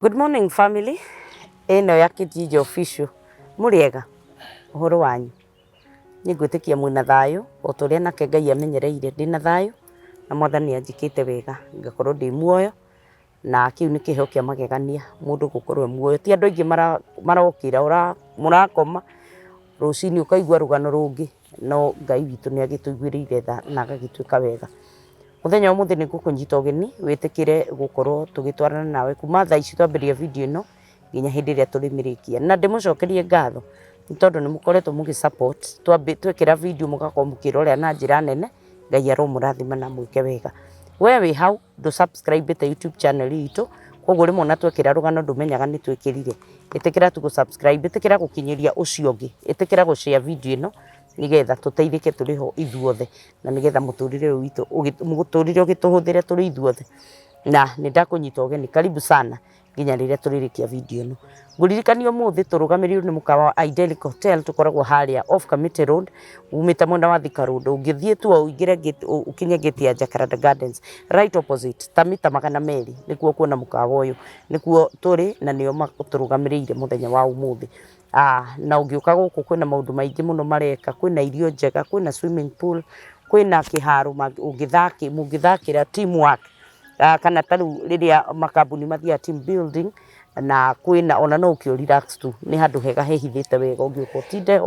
Good morning family. Eno ya Kijiji official. Muriega. Uhoro wanyu. Ningwitikia mwina thayo o turia nake Ngai amenyereire ndina thayo na mwathani anjikite wega ngakorwo ndi muoyo na kiu ni kiheo kia magegania mundu gukorwo muoyo ti andu aingi marokira murakoma rucini ukaigua rugano rungi no Ngai witu ni agituiguirire tha na agagituika wega. Muthenya umuthi ni gukunyita ugeni witikire gukorwo tugitwarana nawe kuma thaa ici twambiria video ino nginya hindi ria turimirikia na ndimucokerie ngatho tondu ni mukoretwo mugi support twekira video mugakorwo mukirorea na njira nene Ngai aromurathima na mwike wega. We wi hau do subscribe te YouTube channel itu koguo rimwe na twekira rugano ndumenyaga ni twekirire itikira tu subscribe itikira gukinyiria ucio ungi itikira go share video ino nigetha tuteithike turiho ithuothe na nigetha muturire witu muguturire ugituhuthire turi ithuothe na nindakunyita ugeni karibu sana nginya riria turirikia video ino nguririkania muthi turugamirirwo ni mukawa Idyllic Hotel tukoragwo haria off Committee Road umita mwenda wa Thika Road ungithie tu uingire gate ukinye gate ya Jacaranda Gardens right opposite tamita magana meri nikuo kuona mukawa uyu nikuo turi na nio maturugamiririre muthenya wa umuthi. Na ungiuka guku kwina maundu maingi muno mareka kwina irio njega kwina swimming pool kwina kiharo mungithakira teamwork kana taru riria makambuni mathia team building na kwina ona no ukio relax tu ni handu hega hehithite wega ungiuka utinde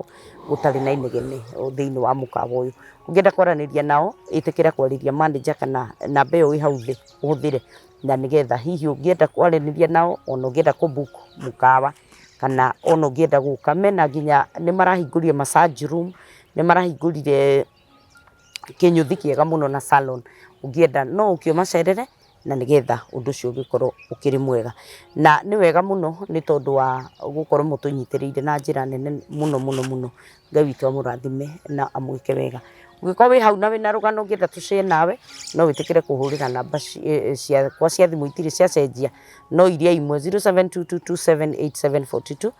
gutari na inegene thiini wa mukawa uyu ungienda kwaraniria nao itikira kwariria manager kana na beo hau thi uhuthire na nigetha hihi ungienda kwaraniria nao ona ungienda kubook mukawa kana ono ngienda guka mena nginya ni marahingurire massage room ni marahingurire kinyuthi kiega muno na salon ungienda no ukio macerere na nigetha undu ucio ugikorwo ukiri mwega na ni wega muno ni tondu wa gukorwo mutunyitirire na njira nene muno Ngai witu amurathime na amwike wega. Ungikwa wi hau na wina rugano ungienda tushare nawe no witikire kuhurira namba cia kwa cia thimu itiri cia cenjia no iria imwe 0722278742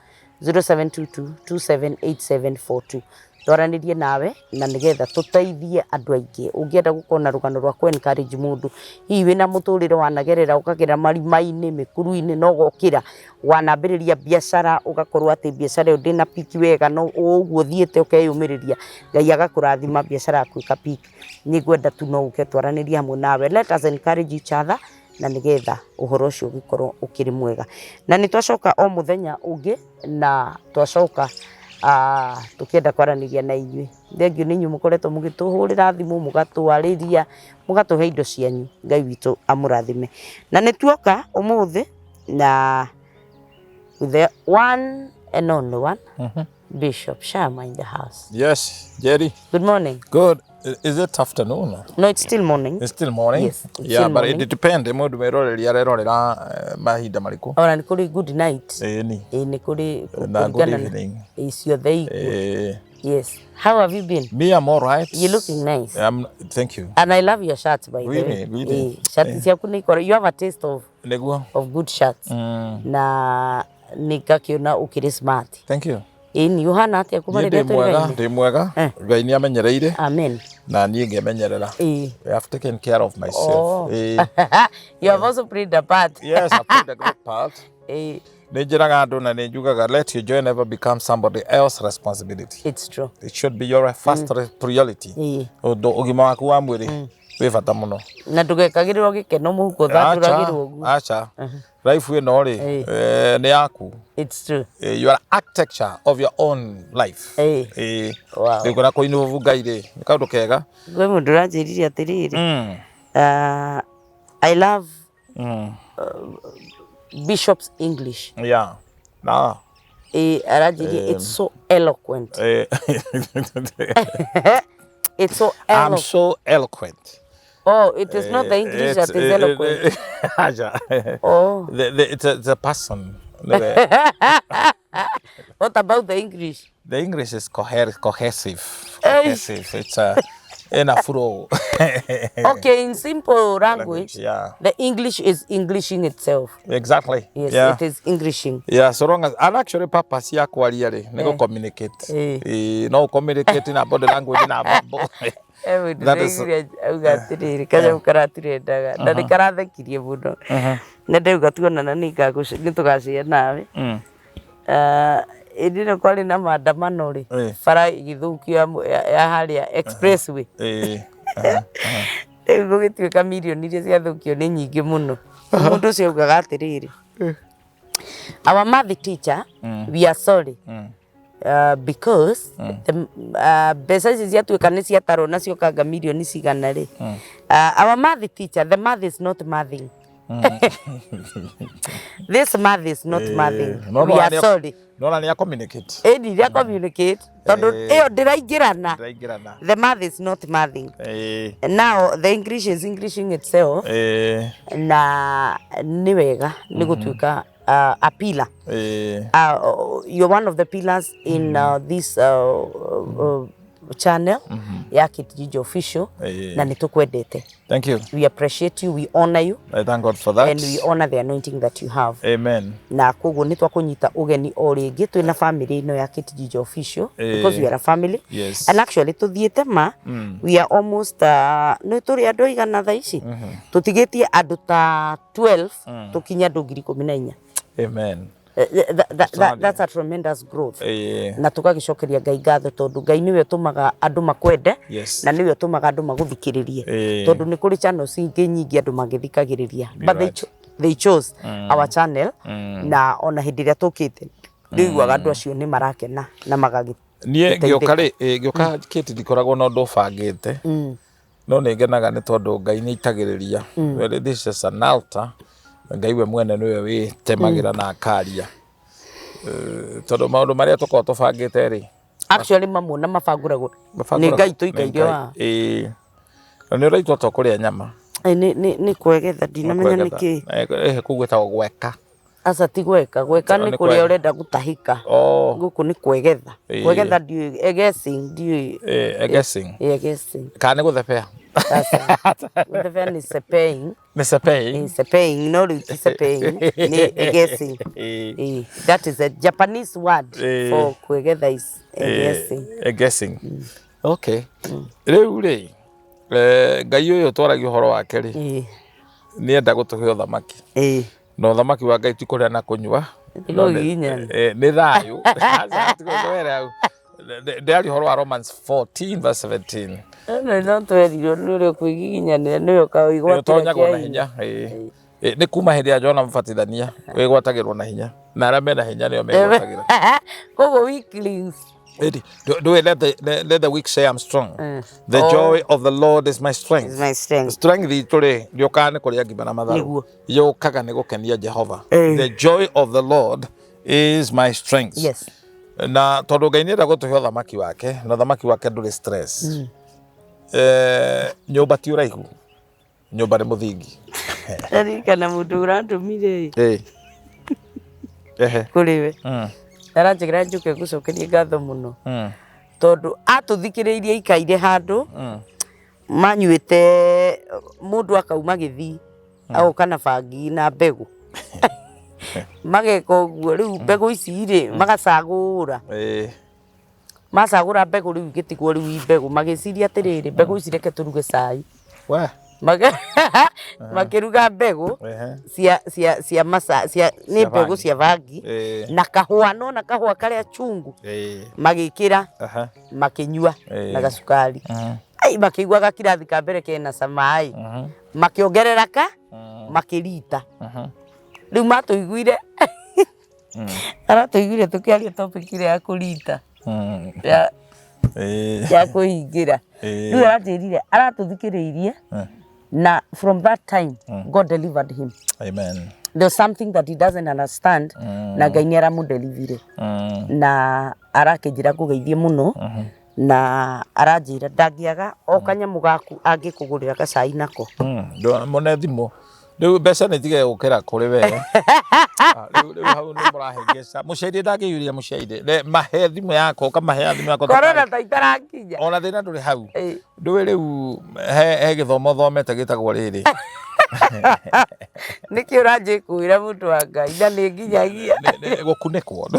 0722278742 twaranirie nawe na nigetha tuteithie andu aingi ungienda gukona rugano rwa ku encourage mundu hihi wina muturire wanagerera ukagira marimaini mikuruini no gokira wanambiriria biashara ugakorwo ati biashara yo ndina piki wega no uguo thiete ukeyumiriria Ngai agakurathima biashara yaku ikapiki ni gwenda tu no uke twaranirie hamwe nawe let us encourage each other na nigetha uhoro ucio ugikorwo ukiri mwega na ni twacoka o muthenya ungi na twacoka tukienda kwaraniria na inyui thengio ninyu mukoretwo mugituhurira thimu mugatwariria mugatuhe indo cianyu Ngai witu amurathime na nituoka umuthi na the one and only one Bishop Shama in the house. Yes, Jerry. Good morning. Good. Is it afternoon? No, it's still morning. It's still morning? Yes. Yeah, but it depends. Mundu merorera rerorera mahinda mariku. Ora ni kuri good night. Ni. Ni kuri good evening. Is your day? Yes. How have you been? Me, I'm all right. You're looking nice. Thank you. And I love your shirts, by the way. Really? Shirts yaku ni kora. You have a taste of good shirts. Na nikakiona ukiri smart. Thank you. Ni Yohana atia kumarira twega. Ndi mwega. Ngai ni amenyereire. Amen. Na niĩ ngemenyerera. I have taken care of myself. You have also played a part. Yes, I played a great part. Nejiraga andu na nejugaga let your joy never become somebody else's responsibility. It's true. It should be your first priority. Ugima waku wa mwiri wi bata muno. Na ndugekagirirwo gikeno muhuko thaturagirwo guo. Acha. Life ino ri ni yaku. It's true. You are architecture of your own life. Wow. Ndikona ko inu Ngai ri ni kaundu kega. Gwe mundu ranjiriria atiriri. I love Bishop's English. Yeah. Nah. It's so eloquent. It's so eloquent. I'm so eloquent. Oh, it is not the English that is eloquent. It's a person. What about the English? The English is cohesive. It's in a flow. Okay, in simple language, yeah. The English is Englishing itself. Exactly. Yes, yeah. It is Englishing. Yeah, so long as and actually purpose ya kwaria ri nego communicate. No communicate na body language na babo. That is ugatiriri kaja ukaratirenda na nikarathekirie muno. ndauga tuonana nitugacia nawe indino kwari na maandamano ri bara igithukio ya haria expressway riu gugituika milioni iria ciathukio ni nyingi muno mundu ucio ugaga atiriri our math teacher we are sorry because the mbeca ici ciatuika ni ciatarwo nacio kanga milioni cigana ri our math teacher, the math is not mathing. This math is not mathing. We are sorry. No ni communicate. Ni communicate. Tondu iyo ndiraingirana. The math is not mathing. Now the English is Englishing itself. Na ni wega ni gutuika a pillar. You're one of the pillars in this channel ya Kijiji Official na nitukwendete. Thank you. We appreciate you, we honor you. I thank God for that. And we honor the anointing that you have. Amen. Na koguo nitwa kunyita ugeni o ringi twina family ino ya Kijiji Official because we are a family. Yes. And actually tuthiete we are almost no turi andu igana tha ici. Tutigetie andu ta 12 tukinya andu 14,000. Amen. That's a tremendous growth. Na tugagicokeria Ngai ngatho tondu Ngai niwe utumaga andu makwende na niwe utumaga andu maguthikiririe tondu ni kuri channel cingi nyingi andu magithikagiriria but they chose our channel na ona hindi iria tukite ndiguaga andu acio ni marakena na magagi nie gioka kiti dikoragwo na undu bangite no ni ngenaga ni tondu Ngai ni itagiriria this is an altar Ngai we mwene niwe witemagira na akaria tondu maundu maria tukorwo tubangite ri actually mamu na mabanguragwo ni Ngai tuikaire wa ni uraitwo to kuria nyama ni kwegetha ndinamenya niki kugwetagwo gweka asa ti gweka ni kuria urenda gutahika guku ni kwegetha ndi guessing kana guthepea guthepea ni sepaying no it's sepaying ni guessing that is a Japanese word for kwegetha is guessing okay riu ri Ngai uyu twaragi horo wake ri ni enda gutuhe uthamaki no thamaki wa Ngai ti kuria na kunywa ni thayu Ndari horo wa Romans 14 verse 17 no twerirwo nuri kwigiginyanira niyo kaigwa tonyagwo na hinya ni kuma hindi ya Jona mfatithania wigwatagirwo na hinya na ara mena hinya niyo megwatagira kogo weaklings do let the weak say I'm strong. The joy of the Lord is my strength. Strength itore ndiokane kuria ngima matharu yokaga ni gukenia Jehova. The joy of the Lord is my strength. Yes. Na tondu Ngai ni ndagutuhe thamaki wake na thamaki wake nduri stress. Nyumba ti uraihu nyumba ni muthingi kana mundu uratumire kuriwe aranjigira njuke gucokeria ngatho muno tondu atuthikiriirie ikaire handu manyuite mundu akauma githi au kana bangi na mbegu mageka uguo riu mbegu ici ri magacagura macagura mbegu riu gitigwo riu mbegu magiciria atiriri mbegu ici reke turuge cai makiruga mbegu cia ni mbegu cia bangi na kahua no na kahua karia chungu magikira makinyua na gacukari ai makigwa gakirathi ka mbere kena samai makiongerera ka makirita riu matuiguire aratuiguire tukiaria topic ile ya kurita ya kuhingira riu aratирire aratuthikiriirie na from that time God delivered him. Amen. There's something that he doesn't understand na Ngai ni aramudelivire na arakejira kugeithie muno na aranjira ndangiaga o kanyamu gaku angikugurira gacai nako ndo mone thimu riu mbeca ni tige gukira kuri we riu hau ni murahengesa mucaidi ndangiyuria mucaidi mahe thimu yako kamahe thimu yako korona ta itarakinya ona thina nduri hau ndui riu he githomo thomete gitagwo riri niki uranji kuira mundu wa Ngai na ni nginyagia gukunekwo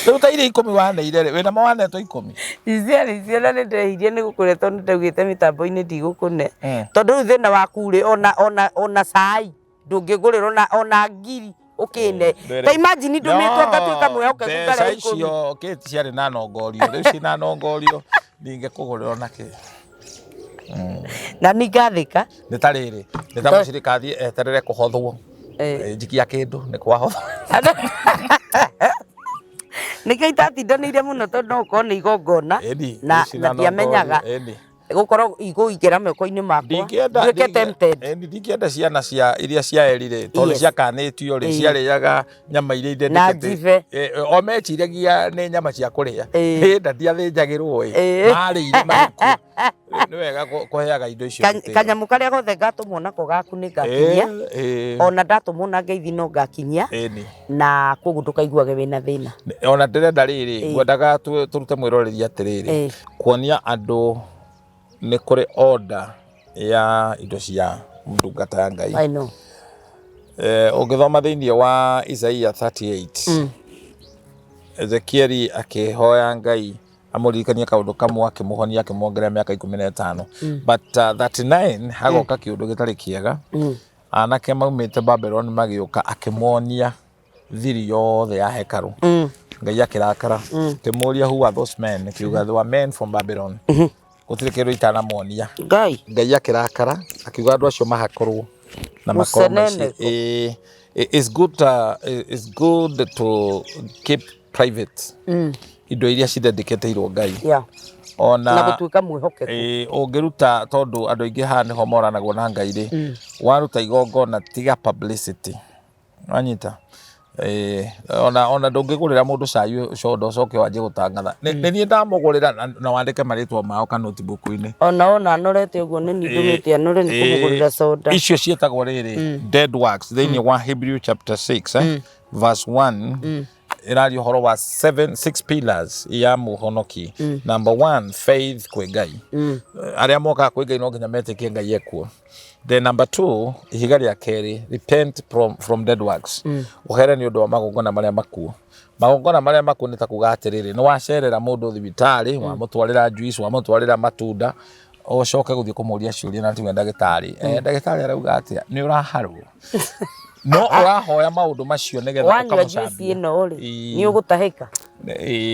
Riu ta ire 10 waneire we na mawanetwo 10 Icio na nĩ ndehirie nĩ gũkũretwo nĩ ndaugĩte mĩtambo-inĩ ndigũkũne tondũ rĩu thĩna waku rĩ ona cai ndũngĩgũrĩrwo ona ngiri ũkĩne ta imagine ndũmĩtwo ngatuĩka mwĩhokeku ngare 10 icio kĩti ciarĩ na nongorio rĩu ciĩna nongorio ningĩkũgũrĩrwo na kĩ na ningathĩka nĩ ta rĩrĩ nĩ ta mũcirikathi eterere kũhothwo njikia kĩndũ nĩ kwahothwo nĩkĩo itatindanĩire mũno tondũ no gũkorwo nĩ igongona na ndiamenyaga gũkorwo igũingĩra moko-inĩ makwa nduĩke tempted ndingĩenda ciana iria ciaerire tondũ ciakanĩtio rĩ ciarĩaga nyama iria ithondekete o meciragia nĩ nyama cia kũrĩa hĩnda ndiathĩnjagĩrwo marĩire magĩkua nĩ wega kũheaga indo icio kanyamũ karĩa gothe ngatũmwo nako gaku nĩ ngakinyia ona ndatũmwo na ngeithi no ngakinyia na koguo ndũkaiguage wĩna thĩna ona ndĩrenda rĩrĩ ngwendaga tũrute mwĩroreria atĩrĩrĩ kuonia andũ nĩ kũrĩ order ya indo cia ndungata ya Ngai. I know. Ũngĩthoma thĩinĩ wa Isaiah 38 Ezekieli akĩhoya Ngai amũririkanie kaũndũ kamwe akĩmũhonia akĩmuongerera mĩaka 15 but 39 hagoka kĩũndũ gĩtarĩ kĩega anake maumĩte Babylon magĩũka akĩmuonia thiri yothe ya hekaru Ngai akĩrakara akĩmũria who are those men akiuga they were men from Babylon gũtirĩ kĩndũ itanamuonia Ngai akĩrakara akiuga andũ acio mahakorwo na makorwo it's good to keep private indo iria cithondeketwo Ngai ona na gũtuĩka mwĩhokeku ũngĩruta tondũ andũ aingĩ haha nĩho moranagwo na Ngai rĩ waruta igongona tiga publicity wanyita ona ndũngĩgũrĩra mũndũ cai condo ũcoke wanjie gũtangatha nĩ niĩ ndamũgũrĩra na wandĩke marĩtwa mao ka notebook-inĩ ona anorete ũguo nĩ niĩ ndũmĩte anore nĩ kũmũgũrĩra soda icio ciĩtagwo rĩrĩ dead works thĩinĩ wa Hebrew chapter 6 verse 1 ĩraria ũhoro wa 6 pillars ya mũhonoki number 1 faith kwĩ Ngai arĩa mokaga kwĩ Ngai no nginya metĩkie Ngai ekuo then number 2 ihiga rĩa kerĩ repent from dead works ũhere nĩ ũndũ wa magongona marĩa makuo nĩ ta kuga atĩrĩrĩ nĩ wacerera mũndũ thibitarĩ wamũtwarĩra juice wamũtwarĩra matunda ũcoke gũthiĩ kũmũria ciũria na tiwe ndagĩtarĩ arauga atĩa nĩ ũraharwo no ũrahoya maũndũ macio nĩgetha wanyua juice ĩno rĩ nĩ ũgũtahĩka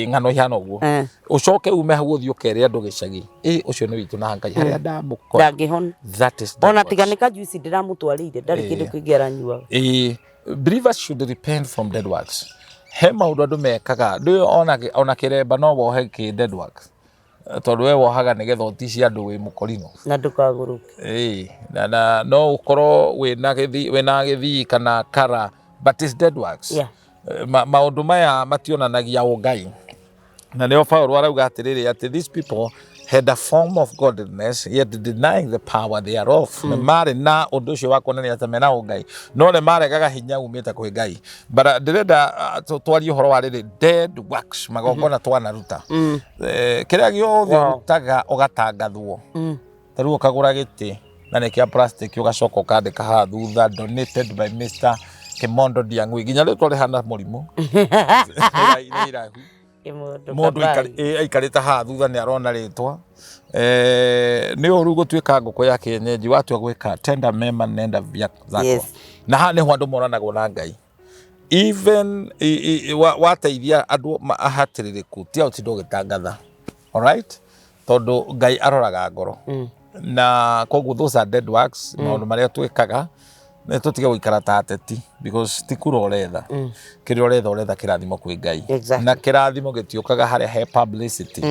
ng'ano ihana ũguo ũcoke ume hau ũthiĩ ũkere andũ gĩcagi ũcio nĩ witũ na Ngai harĩa ndamũkora ndangĩhona that is ona tiga nĩ ka juice ndĩramũtwarĩire ndarĩ kĩndũ kĩngĩ aranyuaga believers should repent from dead works he maũndũ andũ mekaga ndũĩ ona kĩremba no wohe kĩ dead works tondũ we wohaga nĩgetha ũticie andũ wĩ mũkorino na ndũkagũrũke na no ũkorwo wĩna gĩthii kana kara but it's dead works maũndũ maya mationanagia ũngai na nĩo Paul arauga atĩrĩrĩ atĩ these people had a form of godliness yet denying the power thereof nĩ marĩ na ũndũ ũcio wa kuonania atĩ mena ũngai no nĩ maregaga hinya umĩte kwĩ Ngai but ndĩrenda twarie ũhoro wa rĩrĩ dead works magongona twanaruta kĩrĩa gĩothe ũrutaga ũgatangathwo ta rĩu ũkagũra gĩtĩ na nĩ kĩa plastic ũgacoka ũkandĩka haha thutha donated by Mr. Kimondo Diang'ui nginya rĩu twarĩ hana mũrimũ mũndũ aikarĩte haha thutha nĩ arona rĩtwa nĩ ũru gũtuĩka ngũkũ ya kĩenyenji watua gwĩka tenda mema nenda zako na haha nĩho andũ moranagwo na Ngai even wateithia andũ ahatĩrĩrĩku tia ũtinda ũgĩtangatha alright tondũ Ngai aroraga ngoro na koguo those are dead works maũndũ marĩa twĩkaga nĩ tũtige gũikara ta ateti because ti kura ũretha kĩrĩa ũretha kĩrathimo kwĩ Ngai na kĩrathimo gĩtiũkaga harĩa he publicity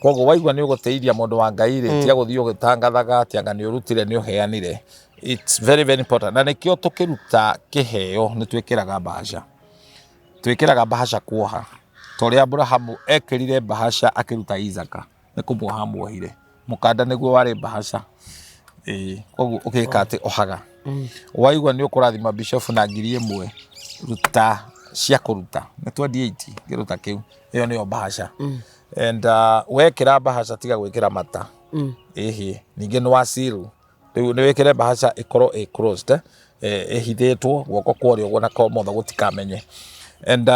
koguo waigua nĩ ũgũteithia mũndũ wa Ngai rĩ tia gũthiĩ ũgĩtangathaga atĩ anga nĩ ũrutire nĩ ũheanire it's very very important na nĩkĩo tũkĩruta kĩheo nĩ twĩkĩraga bahasha kuoha ta ũrĩa Abrahamu ekĩrire bahasha akĩruta Isaka nĩ kũmuoha muohire mũkanda nĩguo warĩ bahasha koguo ũgĩka atĩ ohaga waigua nĩ ũkũrathima bishop na 1,000 ruta cia kũruta nĩ 28 ngĩruta kĩu ĩyo nĩyo bahasha and wekĩra bahasha tiga gwĩkĩra mata ningĩ nĩ wa seal rĩu nĩ wĩkĩre bahasha ĩkorwo closed ĩhithĩtwo guoko kwarĩo ũguo na komotho gũtikamenye and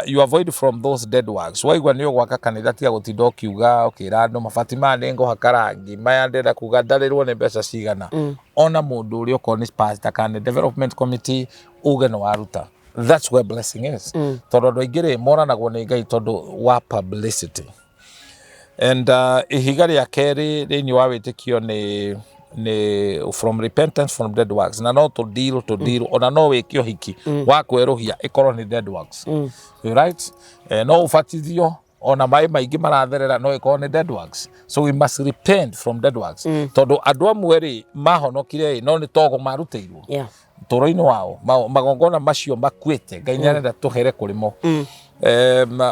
you avoid from those dead works. Waigua nĩ ũgwaka kanitha tiga gũtinda ũkiuga ũkĩra andũ mabati maya nĩ ngũhaka rangi maya ndĩrenda kuga ndarĩrwo nĩ mbeca cigana. Ona mũndũ ũrĩa okorwo nĩ pastor kana development committee uge nĩ waruta. That's where blessing is. Tondũ andũ aingĩ rĩ moranagwo nĩ Ngai tondũ wa publicity. And ihiga rĩa kerĩ thĩinĩ wa wĩtĩkio nĩ from repentance from dead works. Na no to deal ona no wĩke ũhiki wa kwerũhia ĩkorwo nĩ dead works. Right? No ũbatithio ona maĩ maingĩ maratherera no ĩkorwo nĩ dead works. So we must repent from dead works. Tondũ andũ amwe rĩ mahonokire no nĩ togo marutĩirwo. Tũro-inĩ wao magongona macio makuĩte Ngai nĩ arenda tũhere kũrĩ mo.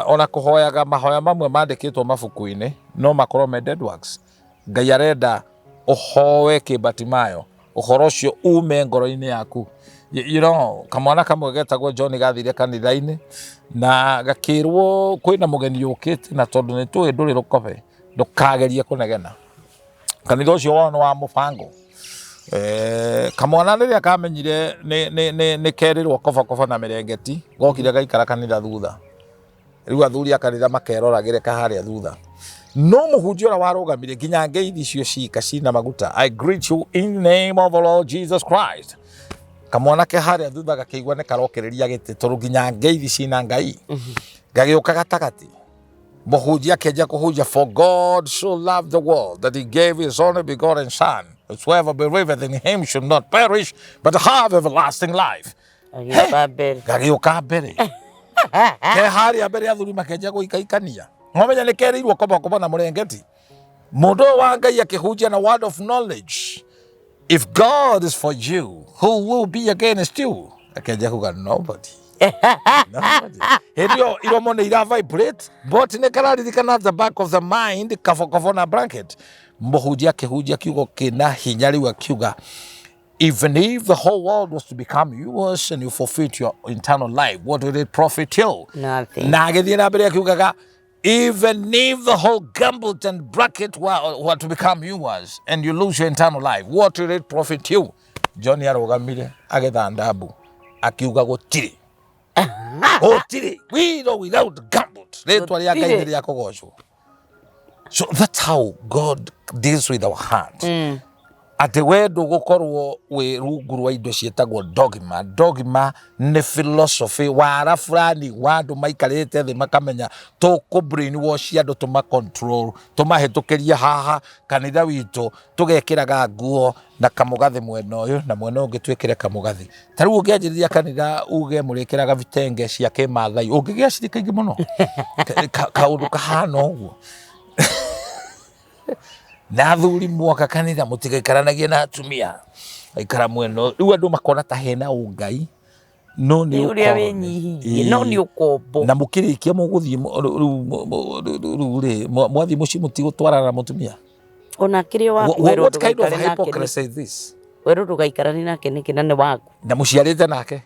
Ona kũhoyaga mahoya mamwe mandĩkĩtwo mabuku-inĩ no makorwo me dead works. Ngai arenda ũhoe kĩbatimayo ũhoro ũcio ume ngoro-inĩ yaku. You know, kamwana kamwe getagwo John gathire kanitha-inĩ na gakĩrwo kwĩna mũgeni yũkĩte na tondũ nĩ tũĩ ndũrĩ rũkobe ndũkagerie kũnegena. Kanitha ũcio wao nĩ wa mũbango. Kamwana rĩrĩa kamenyire nĩ kerirwo koba na mĩrengeti gokire gaikara kanitha thutha. Rĩu athuri a kanitha makeroragĩre kaharĩa thutha. No mũhunjia ũrĩa warũgamire nginya ngeithi icio cika cina maguta. I greet you in the name of the Lord Jesus Christ. Kamwana ke harĩa thutha gakĩigua nĩ karokereria gĩtĩ tondũ nginya ngeithi cina Ngai. Gagĩũka gatagati. Mũhunjia akĩanjia kũhunjia for God so loved the world that he gave his only begotten son. Whoever believeth in him should not perish but have everlasting life. Gagĩũka mbere. Ke harĩa mbere athuri makĩanjia gũikaikania. Ngomenya nĩ kerirwo koba na mũrengeti. Mũndũ wa Ngai akĩhunjia na word of knowledge. If God is for you, who will be against you? Akĩanjia kuga nobody. Hĩndĩ ĩyo iromo nĩ ira vibrate, but nĩ kararirikana at the back of the mind kabokobo na blanket. Mũhunjia akĩhunjia kiugo kĩna hinya rĩu akiuga, even if the whole world was to become yours and you forfeit your eternal life, what would it profit you? Nothing. Na agĩthiĩ na mbere akiugaga, even if the whole gambit and bracket were to become yours and you lose your eternal life, what will it profit you? John arũgamire agetha ndambu akiuga gũtirĩ. Gũtirĩ. We know without gambit. Rĩtwa rĩa Ngai nĩ rĩa kũgocwo. So that's how God deals with our heart. Ati we ndũgũkorwo wĩ rungu rwa indo ciĩtagwo dogma. Dogma nĩ philosophy wara fulani wa andũ maikarĩte thĩ makamenya tũkũ brainwash andũ tũmacontrol tũmahĩtũkĩrie haha kanitha witũ tũgekĩraga nguo na kamũgathĩ mwena ũyũ na mwena ũngĩ twĩkĩre kamũgathĩ. Ta rĩu ũngĩanjĩrĩria kanitha uge mũrĩkĩraga vitenge cia kĩmathai ũngĩgĩa cirika ingĩ mũno. Kaũndũ kahana ũguo. Na athuri mwaka kanitha mũtigaikaranagie na atumia aikara mweno rĩu andũ makona ta hena ũngai no nĩ ũrĩa wĩnyihirie no nĩ ũkombo na mũkĩrĩkia mũgũthiĩ rĩ mwathi mũciĩ mũtigũtwarana na mũtumia ona kĩrĩ wa what kind of hypocrisy is this? Werũ ndũgaikaranie nake nĩ kĩnene waku na mũciarĩte nake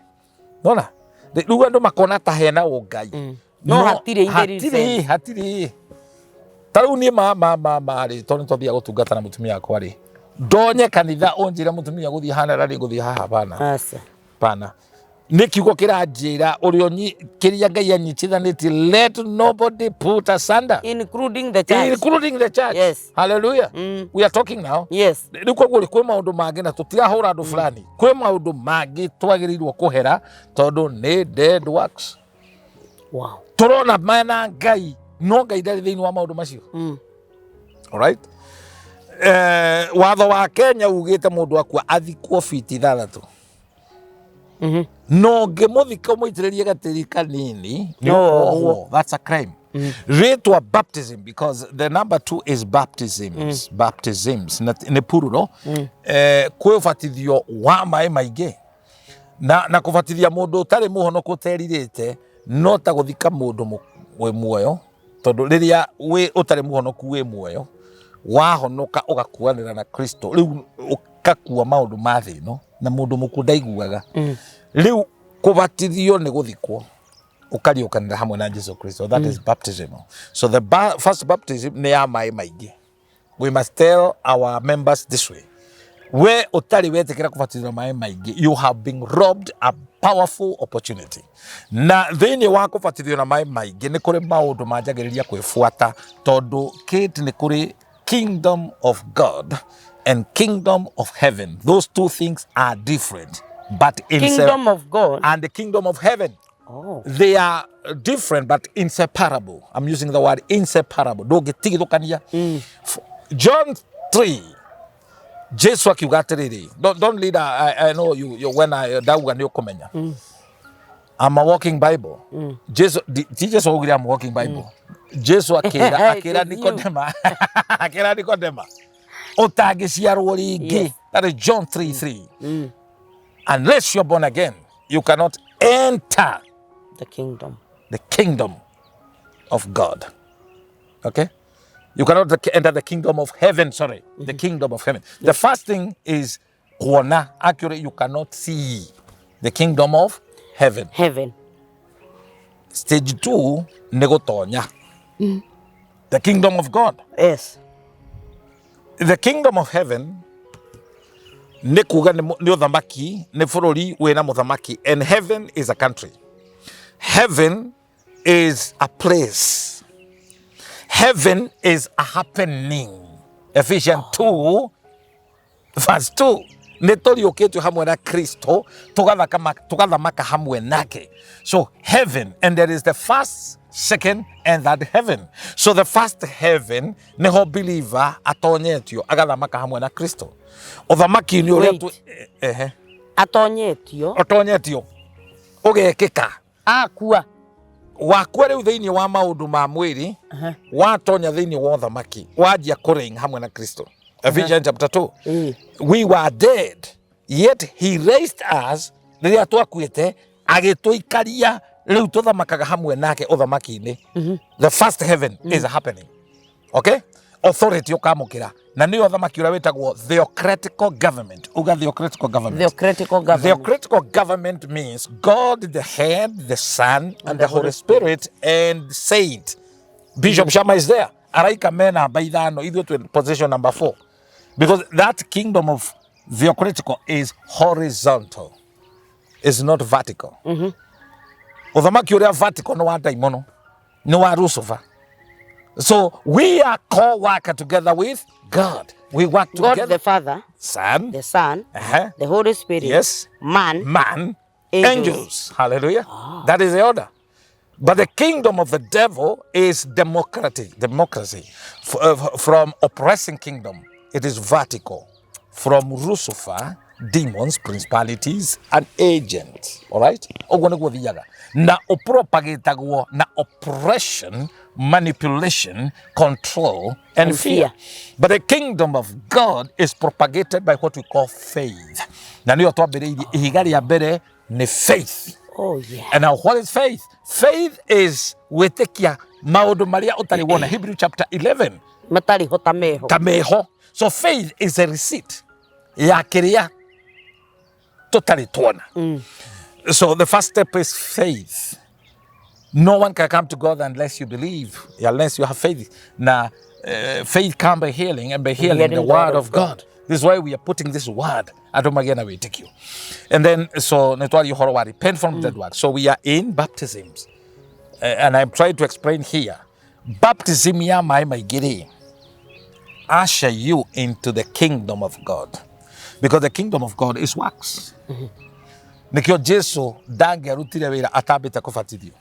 nona rĩu andũ makona ta hena ũngai no hatirĩ Tarau niĩ rĩ tondũ nĩtwathiaga gũtungata na mũtumia wakwa rĩ ndonye kanitha ũnjĩre mũtumia gũthiĩ hana rarĩ gũthiĩ haha pana nĩ kiugo kĩranjĩra ũrĩa kĩrĩa Ngai anyitithanĩtie let nobody put asunder including the church. Yes. Hallelujah. We are talking now. Yes. Rĩu koguo rĩ kwĩ maũndũ mangĩ na tũtirahũra andũ fulani kwĩ maũndũ mangĩ twagĩrĩirwo kũhera tondũ nĩ dead works. Wow. Tũrona mena Ngai no Ngai ndarĩ thĩinĩ wa maũndũ macio. Alright. Watho wa Kenya ugĩte mũndũ akua athikwo fiti 6. No ngĩmũthika mũitĩrĩrie gatĩri kanini no that's a crime. Rĩtwa baptism because the number 2 is baptisms. Baptisms nĩ plural. Kwĩbatithio wa maĩ maingĩ na kũbatithia mũndũ ũtarĩ mũhonoku ũterirĩte no ta gũthika mũndũ wĩ muoyo tondũ rĩrĩa wĩ ũtarĩ mũhonoku wĩ muoyo wahonoka ũgakuanĩra na Kristo rĩu ũkakua maũndũ ma thĩ ĩno na mũndũ mũku ndaiguaga rĩu kũbatithio nĩ gũthikwo ũkariũkanĩra hamwe na Jesus Christ. That is baptism. So the first baptism nĩ ya maĩ maingĩ. We must tell our members this way. we utari wetekera kubatithio na maĩ maingĩ, you have been robbed a powerful opportunity. Na thĩinĩ wa kubatithio na maĩ maingĩ nĩ kũrĩ maũndũ manjagĩrĩria kwĩbuata, tondũ Kate nĩ kũrĩ kingdom of God and kingdom of heaven. Those two things are different, but Kingdom of God and the kingdom of heaven. Oh. They are different but inseparable. I'm using the word inseparable. John 3. Jesus akiuga atiriri. Don't lead. I know you when I dauga ni ukomenya. I'm a walking Bible. Jesus teachers ogire I'm a walking Bible. Jesus akira Nikodema. Akira Nikodema. Otagiciarwo ringi. That is John 3:3. Unless you're born again, you cannot enter the kingdom. The kingdom of God. Okay? You cannot enter the kingdom of heaven, sorry. The kingdom of heaven. The first thing is kuona. Actually, you cannot see the kingdom of heaven. Heaven. Stage 2, negotonya. The kingdom of God. Yes. The kingdom of heaven ne kuga ni uthamaki, ni bururi wina muthamaki, and heaven is a country. Heaven is a place. Heaven is a happening. Ephesians 2 verse 2. Nituriukitwe hamwe na Kristo, tugathamaka hamwe nake. So heaven, and there is the first, second, and third heaven. So the first heaven niho believer atonyetio agathamaka hamwe na Kristo. Uthamaki ni uria atonyetio ugekika akua wakwa riu thiini wa maundu ma mwiri watonya thiini wa uthamaki wajia kureign hamwe na Kristo. Ephesians chapter 2. We were dead, yet he raised us. Riria twakuite agituikaria riu tuthamakaga hamwe nake uthamaki-ini. The first heaven is happening. Okay? Authority ukamukira na ni uthamaki uria witagwo theocratical government. Uga theocratical government. Theocratical government means God the head, the Son, and the Holy Spirit, and saint. Bishop Shama is there. Araika mena baidano either to position number 4. Because that kingdom of theocratical is horizontal. It's not vertical. Uthamaki uria vertical no wa daimono, no wa Lucifer. So we are co-worker together with God. We work together. God the Father, Son, the Son, the Holy Spirit, yes, man, angels. Hallelujah. That is the order. But the kingdom of the devil is democracy. From oppressing kingdom, it is vertical. From Lucifer, demons, principalities, and agents. All right? Na opropagitagwo na oppression, manipulation, control, and fear. But the kingdom of God is propagated by what we call faith. Na niyo twambiriirie ihiga ria mbere ni faith. Oh yeah. And now what is faith? Faith is witikia maundu maria utari wona. Hebrew chapter 11. Matari ho tameho. Tameho. So faith is a receipt ya kiria tutari tuona. So the first step is faith. No one can come to God unless you believe, unless you have faith. Now, faith comes by healing, and by healing the word of God. This is why we are putting this word. Adomagena we take you. And then, so, repent from that word. So we are in baptisms. And I'm trying to explain here. Baptism ya maigiri usher you into the kingdom of God. Because the kingdom of God is wax. Nikio Jesu dangerutire wira atabite kubatithio.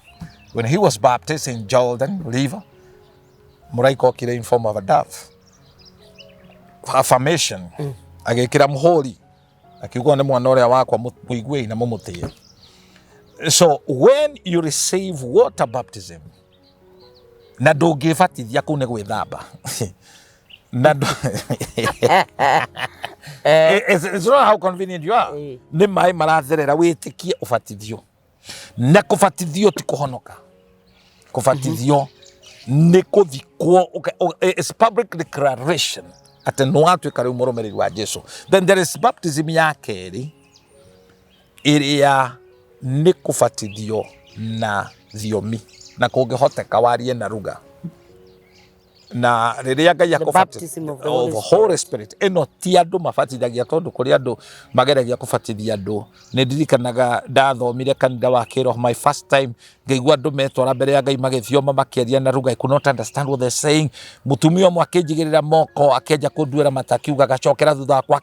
When he was baptized in Jordan River, muraika okire in form of a dove. Affirmation. Agekira muhori. Akiuga ne mwana uria wakwa muigwe na mumutie. So when you receive water baptism, na ndungibatithia kuu ne gwithamba. It's not how convenient you are. Ni mai maratherera witikie ubatithio. Na kubatithio ti kuhonoka. Kubatithio ni kuthikwo. It's public declaration ati no atuika riu murumiriri wa Jesu. Then there is baptism ya keri iria ni kubatithio na thiomi na kungihoteka warie na ruga. na riria Ngai baptism of the Holy Spirit eno ti andu mabatithagia tondu kuri andu mageragia kubatithia andu ni ndirikanaga ndathomire kanitha wa kiroho my first time ngaigua andu metwara mbere ya Ngai magithioma makiaria na ruga I could not understand what they're saying mutumia omwe akinjigirira moko akenja kunduira matakiuga gacokera thutha wakwa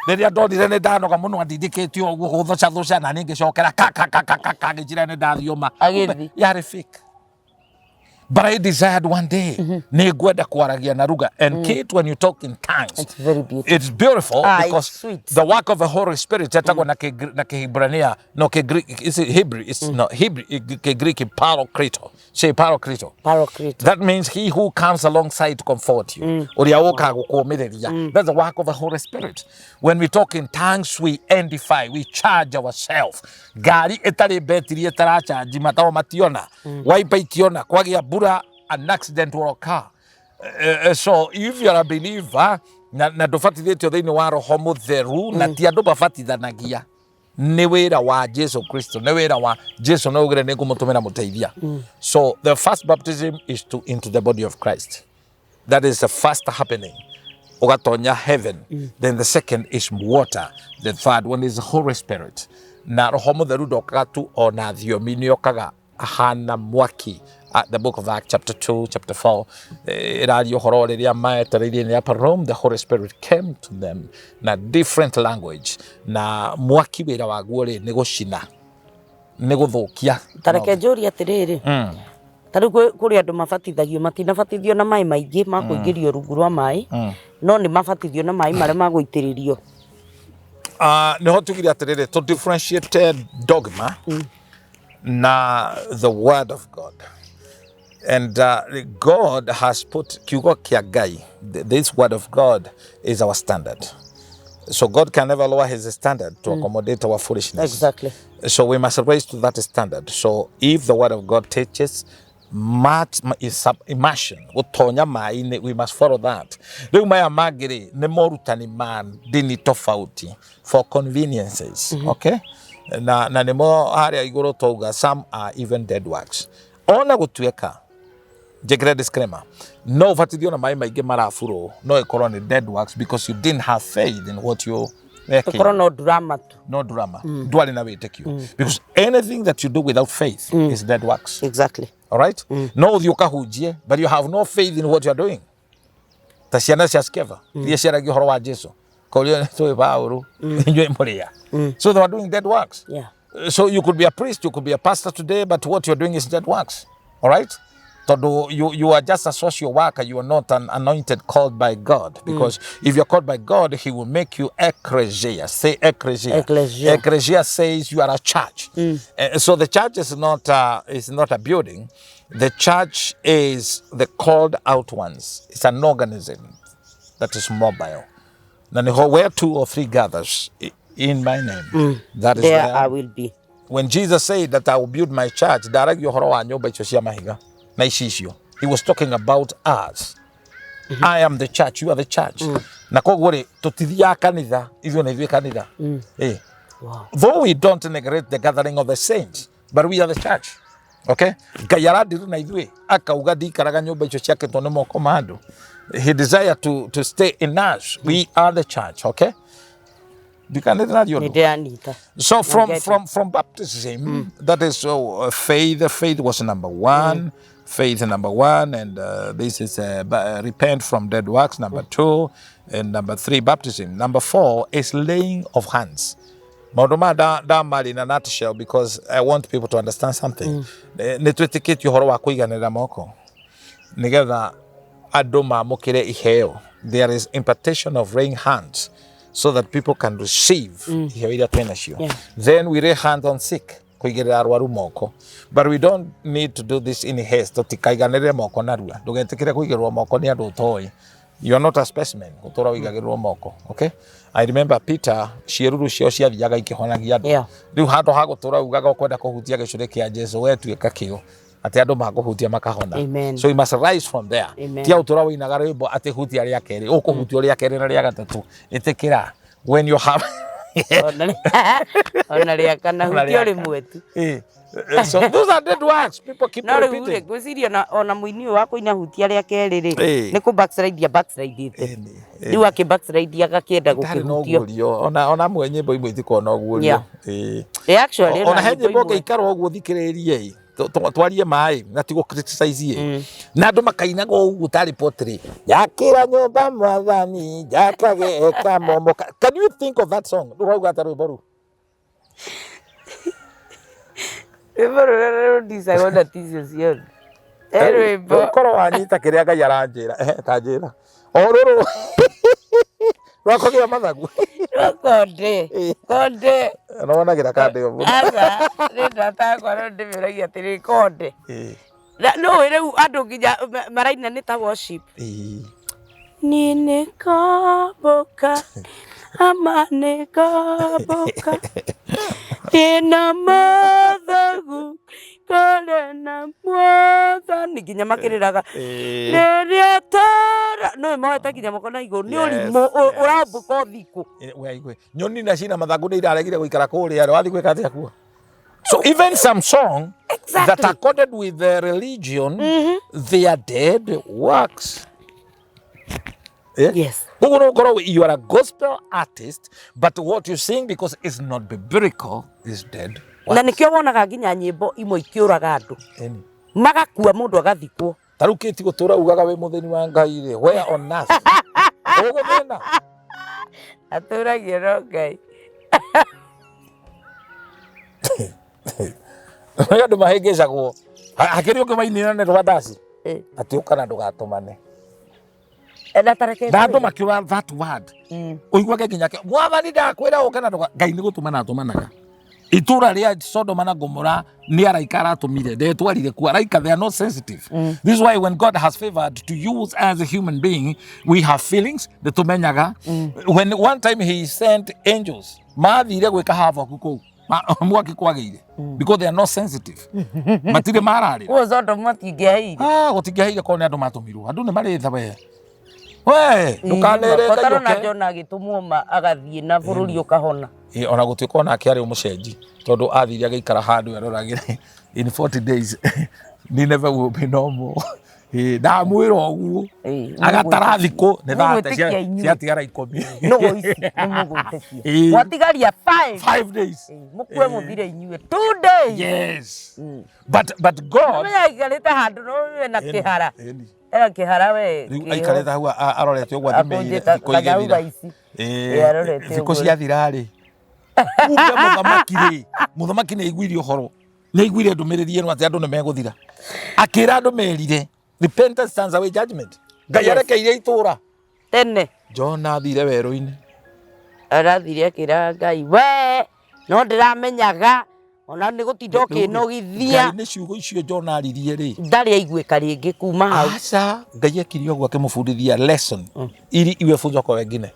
riria ndonire ni ndanoga muno andindikitio uguo guthoca na ningi cokera ngijira ni ndathioma yari fake. But I desired one day, nigwenda kuaragia na ruga. And Kate, when you talk in tongues, it's very beautiful. It's beautiful because it's sweet. The work of the Holy Spirit, na Hebrania, no ke Greek, is Hebrew, it's not Hebrew, ke Greek parokrito. Say parokrito. Parokrito. That means he who comes alongside to comfort you. That's the work of the Holy Spirit. When we talk in tongues, we edify, we charge ourselves. Gari etari betiri etara charge matao mationa. Waipa itiona kwagia an accident will occur. So if you are a believer, na ndubatithitio thiini wa roho mutheru na ti andu babatithanagia ni wira wa Jesu Kristo ni wira wa Jesu no ugire ni kumutumira muteithia. So the first baptism is into the body of Christ. That is the first happening. Ugatonya heaven. Then the second is water. The third one is the Holy Spirit. Na roho mutheru ndokaga tu ona thiomi ni okaga ahana mwaki. The book of Acts chapter 2, chapter 4, in the upper room, the Holy Spirit came to them in a different language. Na mwaki wira waguo ni gucina ni guthukia. Tareke njuri atiriri. Tariu kuri andu mabatithagio matinabatithio na mai maingi ma kuingirio rungu rwa mai no ni mabatithio na mai maria maguitiririo. Ni hotugire atiriri to differentiate dogma na the word of God. And God has put kiugo kia Ngai. This word of God is our standard. So God can never lower his standard to accommodate our foolishness. Exactly. So we must raise to that standard. So if the word of God teaches immersion, we must follow that. Riu maya magiri ni morutani man dini tofauti for conveniences. Okay? Na nimo haria iguru touga some are even dead works. Ona gutueka jekere disclaimer. No vatithio na mai maingi marafuro no ikorwo ni dead works because you didn't have faith in what you ikorwo no drama. No drama. Dwali na witekio. Because anything that you do without faith is dead works. Exactly. All right? No uthio but you have no faith in what you are doing. Ta ciana cia skeva. Iria ciaragia horo wa Jesu. Kolio to Paulu. Injwe muria. So they are doing dead works. Yeah. So you could be a priest, you could be a pastor today, but what you're doing is dead works. All right? So you are just a social worker. You are not an anointed called by God. Because if you're called by God, he will make you ecclesia. Say ecclesia. Ecclesia. Ecclesia says you are a church. So the church is not a building. The church is the called out ones. It's an organism that is mobile. Where 2 or 3 gathers in my name, that is there where I will be. When Jesus said that I will build my church, he was talking about us. I am the church, you are the church. Though we don't neglect the gathering of the saints, but we are the church. Okay? He desired to stay in us. We are the church. Okay? So from baptism, that is faith. Faith was number 1. Faith number 1, and this is repent from dead works, number 2, and number 3, baptism. Number 4 is laying of hands. Mauduma da mali in a nutshell, because I want people to understand something. Netwetiketi horo wa kuiganira moko. Nigeza adoma mokire iheo. There is impartation of laying hands, so that people can receive. Then we lay hands on sick. But we don't need to do this in haste. You are not a specimen. Okay? I remember Peter, Amen. So we must rise from there. When you have Ona ria kana hutio rimwe tu. So those are dead works. People keep repeating. Gwiciria ona muini wa kuina hutia ria keri ri ni ku backslide riu aki backslide agakienda gukihutio ona mwe nyimbo imwe itikona ugurio actually ona he nyimbo ngeikara uguo thikiririe twarie mai na tigo criticize na andu makainaga uguo tari potri yakira nyumba mwathani jakage eka momo. Can you think of that song? Urauga ta rwimbo ru Rwimbo ndisagona ticio ciothe rwimbo korwo wanyita kiria Ngai aranjira tanjira o ruru rwakogia mathagu konde no wonagira kande yo asa renda takwa ndimiragia atiri konde no riu andu nginya maraina ni ta worship nini kaboka amane kaboka tina mathagu kore na mwathani nginya makiriraga riria tara no mohete nginya mokona iguru ni urimo urambuka thiku nyoni na cina mathagu ni iraregire guikara kuria wathi gwika atia kuo. So even some song that are coded with the religion, they are dead works. Yes. You are a gospel artist, but what you sing because it's not biblical is dead. Na nikio wonaga nginya nyimbo imwe ikiuraga andu magakua mundu agathikwo tarukiti gutura ugaga we mutheni wa Ngai ri where on earth uguthina aturagio no Ngai andu mahingicagwo hakiri ungi mainira ne rwandasi ati ukana ndugatumane na andu makiura that word uiguage nginya mwathani ndakwira ukana Ngai ni gutumana atumanaga itura ria Sodoma na Gomorrah ni araikara atumire ndetwarire ku araika. They are not sensitive. This is why when God has favored to use as a human being, we have feelings that tumenyaga. When one time he sent angels mathire gwika havoc ku mwaki kwageire because they are not sensitive. Matire marari Sodoma tingiaire gutingiaire ko ni andu matumirwo andu ni mari thabe we ndukanere kotaro na Jona agitumwo agathie na bururi ukahona ona gutiko na akiari umucenji tondu athiri agikara handu aroragire in 40 days ni never will be normal da mwiro oguo agatara thiko ne thate cia tigara ikomi no ici ni mugwitekia mwatigaria 5 days mukwe muthire inyue 2 days. Yes. But God aikarite handu no na kihara kihara we aikarite hau arorete ugwa thimire thiko igethira thiko cia thirari muthamaki ni aiguire uhoro ni aiguire ndumiriri eno ati andu ni meguthira akira andu merire repentance stands away judgment. Ngai arekeire itura tene Jona athire weru-ini arathire akira Ngai we no ndiramenyaga ona ni gutinda ukinogithia Ngai ni ciugo icio Jona aririe ri ndari aiguika ringi kuma hau aca Ngai akirio gwa kimufundithia lesson iri iwe funzo kwa wengine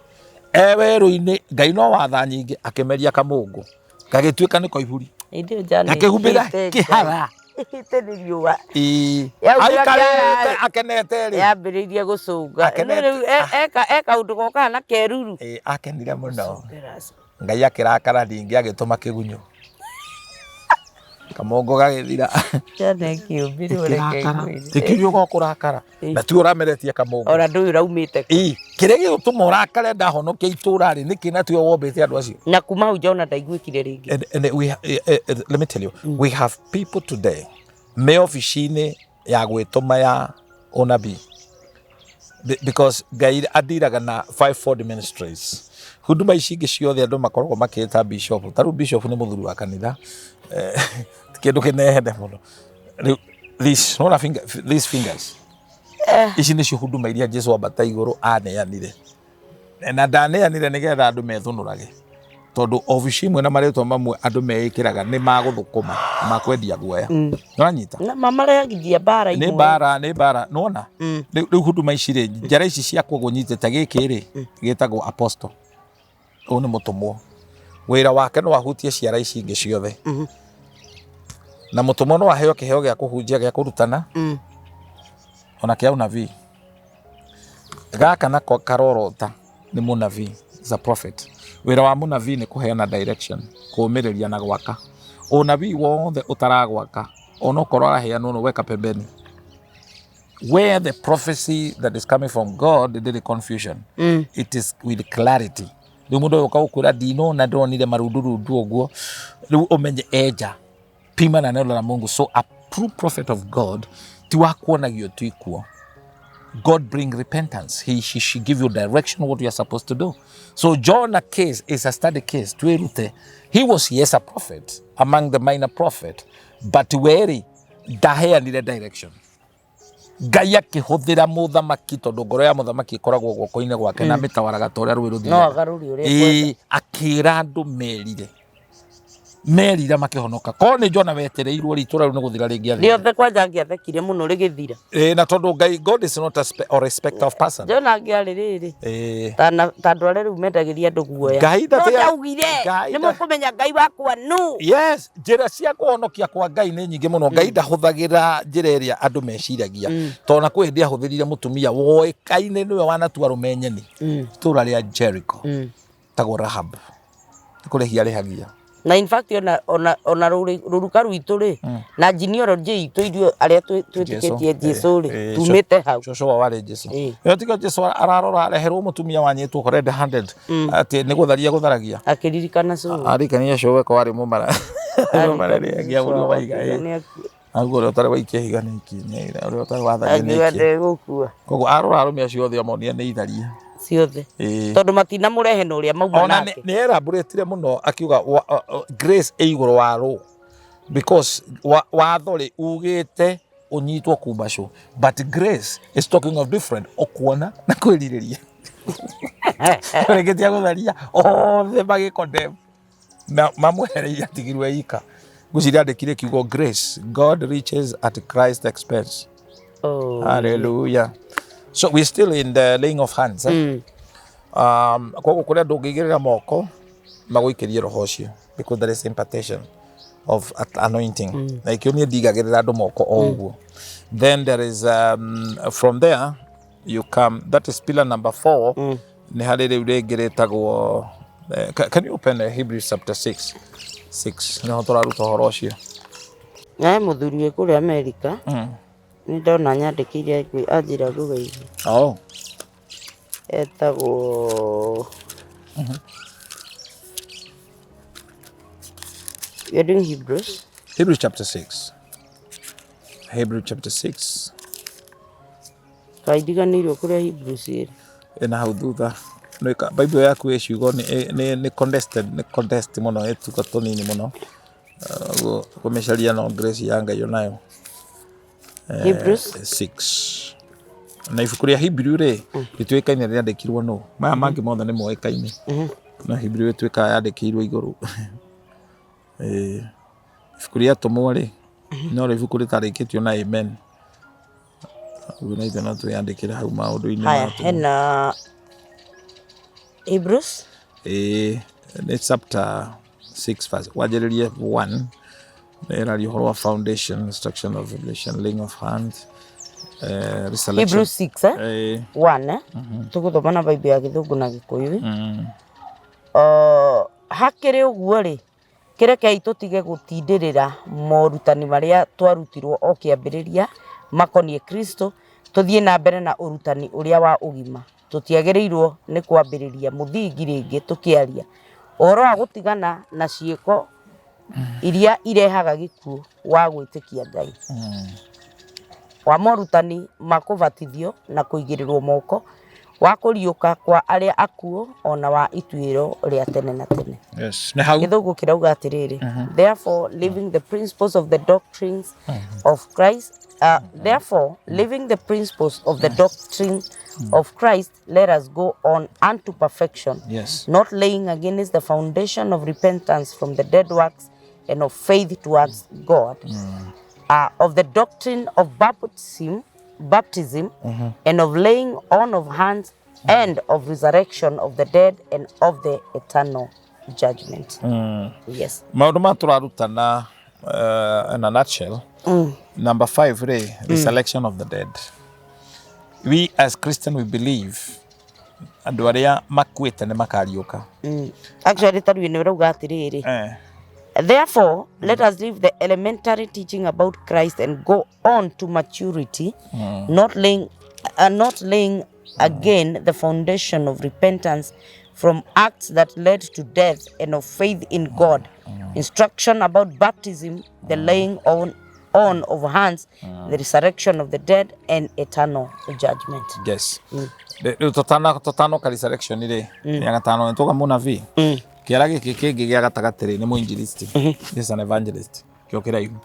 eweru-ini. Ngai no watha nyingi akimeria kamungu gagituika ni koiburi akihumbira kihara itenirio aikarite akenete ri yambiririe gucunga eka undu goka na keruru akenire muno Ngai akirakara ringi agituma kigunyo kamongo gagithira cyane kiumbiri ureke ikirio gokurakara na ti urameretie kamongo ora ndu uraumite kire gituma urakare ndahonokia itura ri niki na tio wombete andu acio na kuma ujona ndaiguikire ringi. And let me tell you, we have people today me officine ya gwituma ya Unafii because Ngai adiraga na 540 ministries huduma ici ingi ciothe andu makoragwo makita bishop taru bishop ni muthuri wa kanitha kindu kinehende muno these fingers ici nicio huduma iria Jesu ambata iguru aneanire na ndaneanire nigetha andu methunurage tondu ofici imwe na maretwa mamwe andu meikiraga ni maguthukuma makwendia guoya nonyita na mamareagithia bara imwe ni bara nona riu huduma ici ri njara ici cia kugunyitete giki ri gitagwo apostle u ni mutumwo wira wake no ahutie ciara ici ingi ciothe na mutumwo no aheo kiheo gia kuhunjia gia kurutana ona kia Unafii gaka nako karorota ni Unafii is a prophet wira wa munabii ni kuheana direction, kuumiriria na gwaka. Unabii wothe utaragwaka onokorwo araheanwo no weka pembeni. Where the prophecy that is coming from God is the confusion. It is with clarity. Riu mundu yoka ukwira ndinona ndonire marundurundu uguo, riu umenye eja pima na neno la Mungu. So a true prophet of God ti wa kuonagio tu ikuo. God bring repentance. She give you direction what you are supposed to do. So Jonah case is a study case. He was, yes, a prophet among the minor prophet, but where ndaheanire direction. Ngai akihuthira muthamaki tondu ngoro ya muthamaki ikoragwo guoko-ini gwake na mitawaraga ta uria rũĩ rũthiaga. Akira andu merire makihonoka. Korwo ni Jonah wetereirwo ritura riu ni guthira ringi athira. Riothe kwanja angiathekire muno rigithira. Na tondu Ngai, God is not a respecter of person. Jonah angiari riri. Tandu aria riu mendagiria andu guoya. Ngai ndaugire ni mukumenya Ngai wakwa nu. Yes, njira cia kuhonokia kwa Ngai ni nyingi muno. Ngai ndahuthagira njira iria andu meciragia. Tona kwi hindi ahuthirire mutumia woikaine niwe wanatua rumenyeni. Itura ria Jericho. Tagwo Rahab. Kurehia rehagia. Na in fact ona ruruka rwitu ri na genealogy itu irio aria twitikitie Jesu ri tumite hau Joshua wale Jesu yo tika Jesu ararora areherwo mutumia wanyitwo red handed ati ni gutharia gutharagia akiririkana so arikania showe ko ari mumara ri ngia buru waiga agora utare waikia higana iki ni uri utare wathagia ni kogo arora arumia ciothe amonia ni itharia ciothe tondu matina murehe no uria mauma nake ni elaboratire muno akiuga grace iguru wa ro because watho ri ugite unyitwo kumbasho, but grace is talking of different okuona na kwiririria regetia gutharia othe magikondem na mamwehereia tigirwe ika guciria andikire kiugo grace. God reaches at Christ's expense. Hallelujah. So we're still in the laying of hands. Kwa kuria ndungigirira moko maguikirie roho ucio because there is impartation of anointing. Like you ndigagirira andu moko o uguo. Then there is from there you come, that is pillar number 4. Ni hari riu ringiritagwo can you open Hebrews chapter 6 no turaruta horo ucio muthuri kuri America ni ndona nyandikire anjira gugeithia etagwo you're doing Hebrews chapter 6 kaidiganirwo kuria Hebrews iri ena hau thutha no Bible yaku eciugo ni contest muno etuka tonini muno kumesharia no grace ya Ngai onayo Hebrews 6 na ibuku ria Hebrew ri rituikaine ria ndekirwo no maya mangi mothe ni moekaine na Hebrew rituika yandikirwo iguru ibuku ria tumwo ri no ri ibuku ritarikitio na amen unaitha na tuyandikira hau maundu-ini haya hena Hebrews ni chapter 6 verse wajeririe 1 era horo foundation instruction of revelation laying of hands Hebrews 6 1 tuguthoma na Bible ya Githungu na Gikuyu hakiri uguo ri kirekei tutige gutindirira morutani maria twarutirwo o kiambiriria makonie Kristo tuthie na mbere na urutani uria wa ugima tutiagirirwo ni kwambiriria muthingi ringi tukiaria uhoro wa gutigana na ciiko iria irehaga gikuo wa gwitikia Ngai wa morutani makubatithio na kuigirirwo moko wa kuriuka kwa aria akuo ona wa ituiro ria tene na tene. Yes. Githungu kirauga atiriri therefore living the principles of the doctrines of Christ therefore living the principles of the doctrine of Christ let us go on unto perfection, not laying against the foundation of repentance from the dead works and of faith towards God, of the doctrine of baptism and of laying on of hands and of resurrection of the dead and of the eternal judgment. Yes. Maundu maturarutana in a nutshell. Number 5 the selection of the dead. We as Christians we believe andu aria makwite ni makariuka. Actually taru ni rauga atiriri. Therefore, let us leave the elementary teaching about Christ and go on to maturity, not laying again the foundation of repentance from acts that led to death and of faith in God. Instruction about baptism, the laying on of hands, the resurrection of the dead, and eternal judgment. Yes. Totano ka resurrection ire. Ya gatano ntoka Unafii. Kiara giki kingi gia gatagatiri ni muinjilisti. Is an evangelist. Kio kiraihu.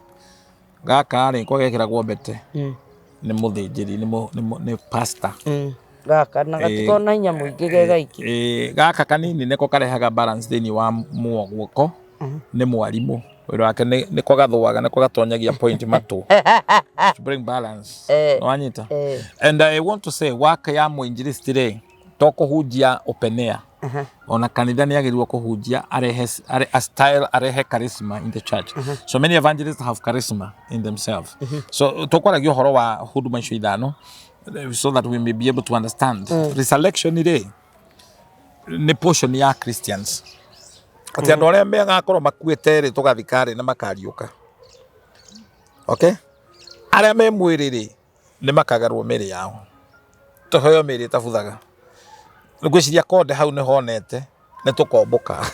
Gaka ri ko gekiragwo bete. Ni muthinjiri ni pastor. Gaka na gatiko na nya muingi gegaiki. Gaka kanini niko karehaga balance thini wa muogwoko. Ni mwarimu. Wiro wake ni ko gathuaga ni ko gatonyagia point matu. To bring balance. Wanyita. And I want to say waka ya muinjilisti ri toko hujia openea. Ona kanitha ni agirirwo kuhunjia a style arehe charisma in the church. So many evangelists have charisma in themselves. So tokwaragia horo wa huduma icio ithano so that we may be able to understand. Resurrection ni portion ya Christians. Ati andu aria megakorwo makuite ri tugathikari na makariuka. Okay? Aria me mwiri ri ni makagarwo miri yao. Tohoyo miri tabuthaga. Ngwiciria konde hau ni honete ni tukomboka.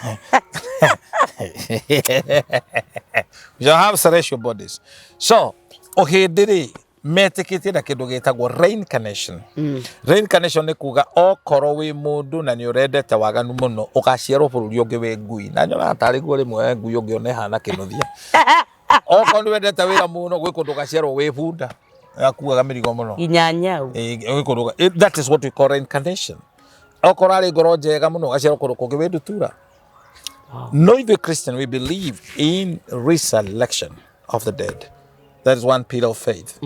We have celestial bodies. So, ohindiri metikite na kindu gitagwo reincarnation. Reincarnation ni kuga okoro wi mundu na ni urendete waganu muno ugaciarwo bururi ungi wi ngui. Na nyona atari guo rimwe ngui ungi one hana kinuthia. Okoro ni wendete wira muno gwi kundu ugaciarwo wi bunda. Akuaga mirigo muno. Inyanyau. That is what we call reincarnation. Okorari ngoro njega muno gaciarwo kundu kungi wi ndutura. No, if a Christian, we believe in resurrection of the dead. That is one pillar of faith.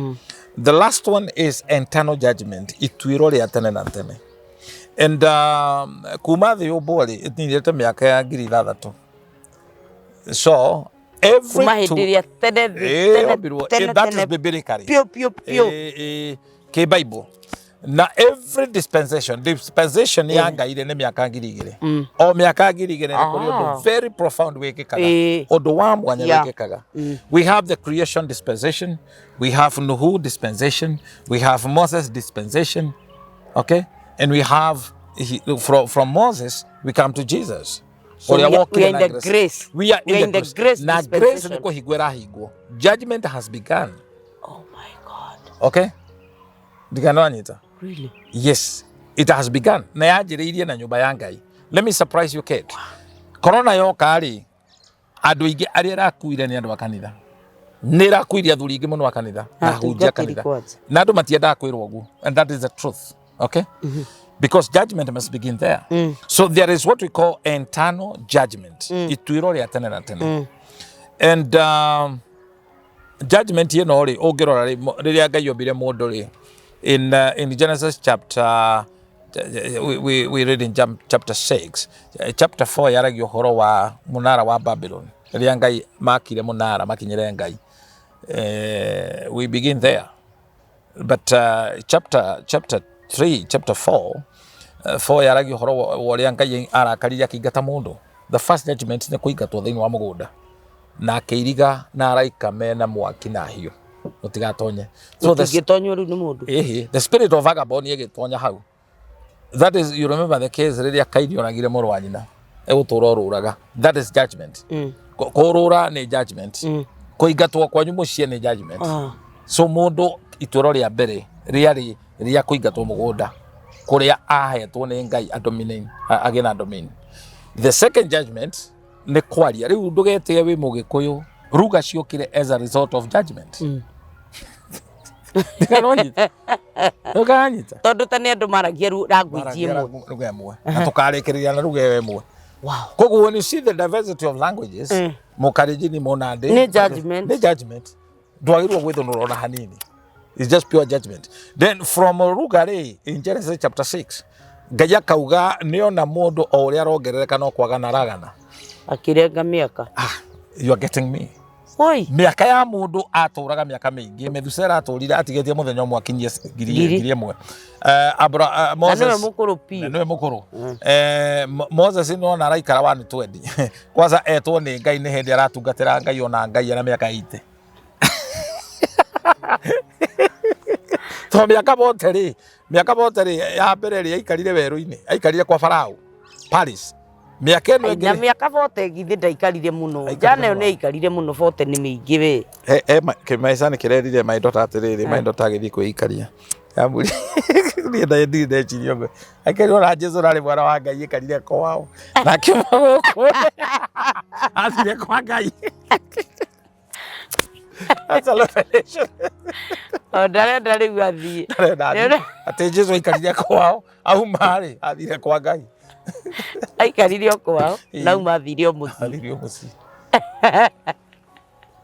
The last one is eternal judgment. Ituiro ria tene na tene. And kuma thi ubori itinirete miaka ya 6,000. So every that is biblically. Ke Bible. Na every dispensation ya Ngai ne miaka 2,000. O miaka 2,000 ne ko very profound way kekaga. Odo wa mwanya way kekaga. We have the creation dispensation, we have Nuhu dispensation, we have Moses dispensation. Okay? And we have from Moses we come to Jesus. So we are in the grace. We are in the grace. Na grace niko higwera higo. Judgment has begun. Oh my God. Okay? Digano anyita. Really? Yes, it has begun. Na yajiririe na nyumba ya Ngai. Let me surprise you, Kate. Corona yoka ari andu ingi aria rakuire ni andu akanitha. Ni rakuire athuri ingi muno akanitha. Na hunjia kanitha. Na andu matienda kwirwo ugu. And that is the truth. Okay? Because judgment must begin there. So there is what we call eternal judgment. Ituiro ria tene na tene. And judgment ye no ri ongirora riria Ngai ombire mundu ri in Genesis chapter we read in chapter 6, chapter 4 yaragio horo wa munara wa Babylon riria Ngai makire munara makinyire Ngai. We begin there, but chapter 3, chapter 4 yaragio horo wa riria Ngai arakariria kingata mundu. The first judgment ni kuingatwo thiini wa mugunda na keiriga na araika mena mwaki na hiyo utigatonye. So the spirit of vagabond yegitonya hau. That is, you remember the case riria Kaini onagire moro wa nyina eguturo ruraga. That is judgment. Kurura ni judgment. Kuingatwo kwanyu mucie ni judgment. So mundu ituro ria mbere ria kuingatwo mugunda kuria ahetwo ni Ngai adomine agena domine. The second judgment ni kwaria riu ndugete wi mugikuyu ruga ciokire as a result of judgment. Ndukanyita tondu tani andu maragia language imwe ruga imwe na tukarekereria na ruga imwe. Wow. Kogu when you see the diversity of languages mukarijini monade ni judgment ndwagirwo gwithunura na hanini. It's just pure judgment. Then from rugare in Genesis chapter 6 Ngai akauga niona mundu o uria arongerereka no kwaga na ragana akirenga miaka. You are getting me. Oi. Miaka ya mundu aturaga miaka mingi. Methusela aturire atigetie muthenya umwe akinyie 1,000. Moses. Naniwe mukuru pio. Naniwe mukuru. Moses no na araikara 120. Kwanza etwo ni Ngai ni hindi aratungatira Ngai ona Ngai na miaka 80. To miaka botere ya mbere ri aikarire weru-ini, aikarire kwa Farao Paris. Miaka eno ngire. Na miaka 40 githi ndaikarire muno. Jana yo ni aikarire muno 40 ni mingi we. Maisha ni kirerire maindota atiriri, maindota agithi kuikaria. Yamburi. Ni ndinde chirio. Akero na Jesu rari mwana wa Ngai ikarire kwao. Na kimako. Athire kwa Ngai. That's a revelation. Ndare gwathie. Ate Jesu ikarire kwao, au mari athire kwa Ngai. Aikarire kwao, na umathirio muci. Athire muci.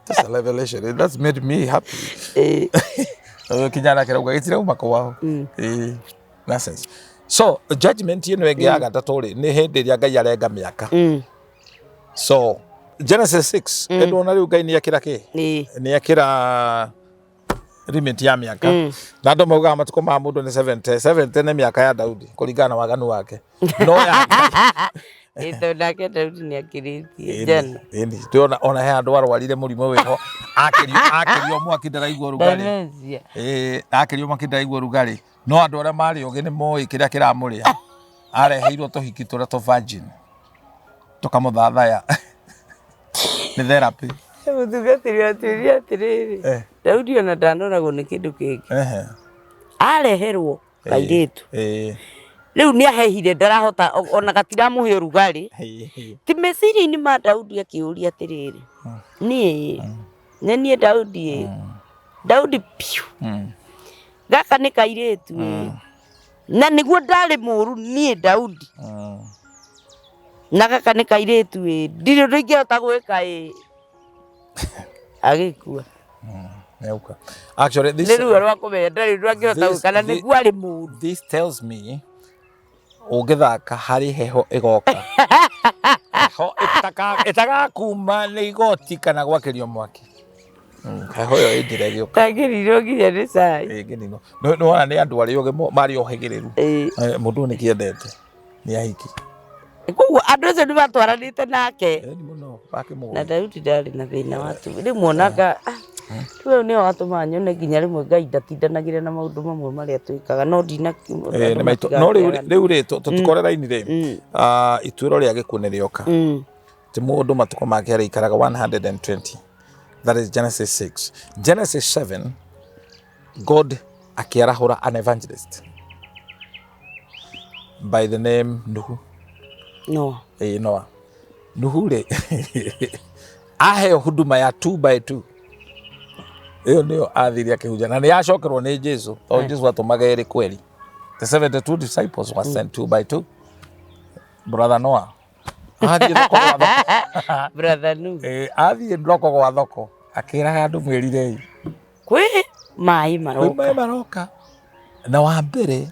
That's a revelation. That's made me happy. Kijana kirauga gitire uma kwao. Nonsense. So judgment ino ege gatatu ri ni hindi ria Ngai arenga miaka. So Genesis 6 edona riu Ngai ni akira ki? Ni akira limit ya miaka. Na ndo mauga matuko ma mundu ni 70 ni miaka ya Daudi kuringana waganu wake. No ya Ito nake Daudi ni akiritie jana. Tuona ona he andu arwarire murimo weho akirio mwaki ndaraigua rugari. Akirio mwaki ndaraigua rugari. No andu ara mari oge ni moi kiria kiramuria. Areheirwo tuhiki turia to virgin. Tukamuthathaya. Ni therapy. Mutungatiri atiriri. Daudi ona ndanoragwo ni kindu kingi. Areherwo kairitu. Riu ni ahehire ndarahota ona gatiramuhe rugari. Ti meciria-ini ma Daudi akiuria atiriri. Nie Daudi. Daudi piu. Gaka ni kairitu. Na niguo ndari muru nie Daudi. Na gaka ni kairitu ndiri ndingihota gwika agikua. Neuka. Actually this this tells me ugithaka hari heho igoka. Heho itaka kuma ni igoti kana gwakirio mwaki. Heho yo indire gioka. Tagiriro nginya ni sai. Ngirino. No wana ni andu ari oge mari ohegereru. Mundu ni kiendete. Ni ahiki. Kugu andu acio ni batwaranite nake. Ni muno bake mugo. Na Daudi ndari na thina watu. Rimuonaga tuwe ni watuma nyone nginya rimwe Ngai ndatindanagira na maundu mamwe maria twikaga no ndina no riu ri tutukorera-ini ri ituiro ria gikune rioka ti mundu matuko make ari ikaraga 120. That is Genesis 6. Genesis 7, God akiarahura an evangelist by the name Nuhu. Noah. Noah. Nuhu ri aheo huduma ya 2 by 2. Iyo ndio athiri akihuja na ni yacokerwo ni Jesu. O Jesu atumaga eri kweli. The 72 disciples were sent 2 by 2. Brother Noah. Brother Nuhu. Athie ndoko gwa thoko. Akira andu mwirire. Kwi mai maroka. Mai maroka. Na wa mbere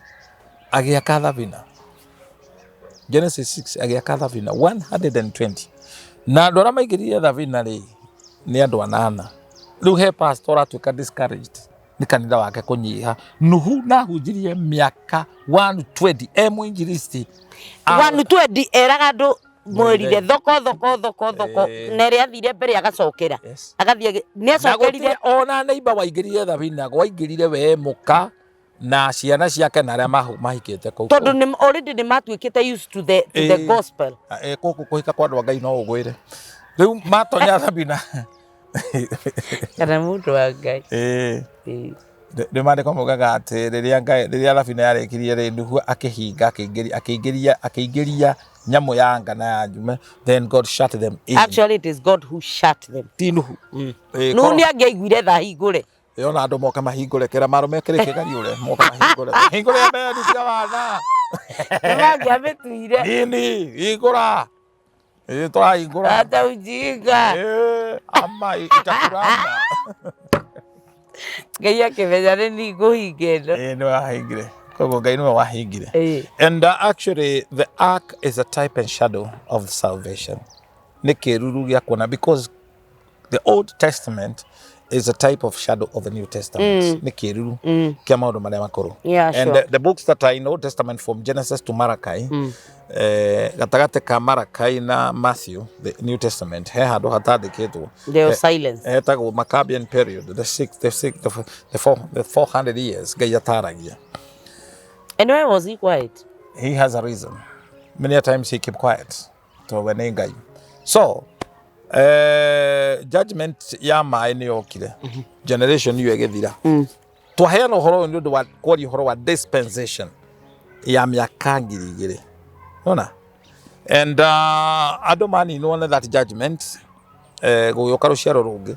agiaka thabina. Genesis 6 agiaka thabina 120. Na andu aria maigirire thabina ri ni andu 8. Riu he pastor atuika discouraged ni kanitha wake kunyiha. Nuhu na hunjirie miaka 120 mwinjiristi 120 eraga andu mwirire thoko na ria athire mbere agacokera agathie ni acokerire ona neighbor waingirire thabina waingirire we muka na ciana ciake na aria mahikite kou tondu ni already ni matuikite used to the gospel kuku kuhika kwa andu Ngai no ugwire riu matonya thabina kana mundu wa Ngai de mande komo gaga ati riria thabina yarekirie ri Nuhu akihinga akeingiria nyamu ya anga na ya njume, then God shut them in. Actually it is God who shut them. Ti Nuhu. Nuhu ni angeiguire tha hingure. Ona andu moka mahingure kera marume kire kigari ure moka mahingure. Hingure mbere ni cia wana. Ngi ametuire. Nini hingura. Twa hingura. Ata ujinga. Ama itakurama. Ngai akimenya ni nguhingendo. No ahingire. Ngai no wahingire. And actually the ark is a type and shadow of salvation. Ni kiruru gya kuona because The Old Testament is a type of shadow of the New Testament. Yeah, and sure. the books that are in Old Testament from Genesis to Malachi, gatagate ka Malachi na Matthew, the New Testament, he handå hatandäkĩtwo There was silence. hetagwo Maccabean period, the 400 years Ngai ataragia. And why was he quiet? He has a reason. Many times he keep quiet to when Ngai. So judgment ya mai nä yokire generation ĩyo ĩgĩthira twaheana ũhoro nĩ ũndũ wa kwaria ũhoro wa dispensation ya mĩaka 2000 nona and andũ maninwo nĩ that judgment gũgĩũka rũciaro rũngĩ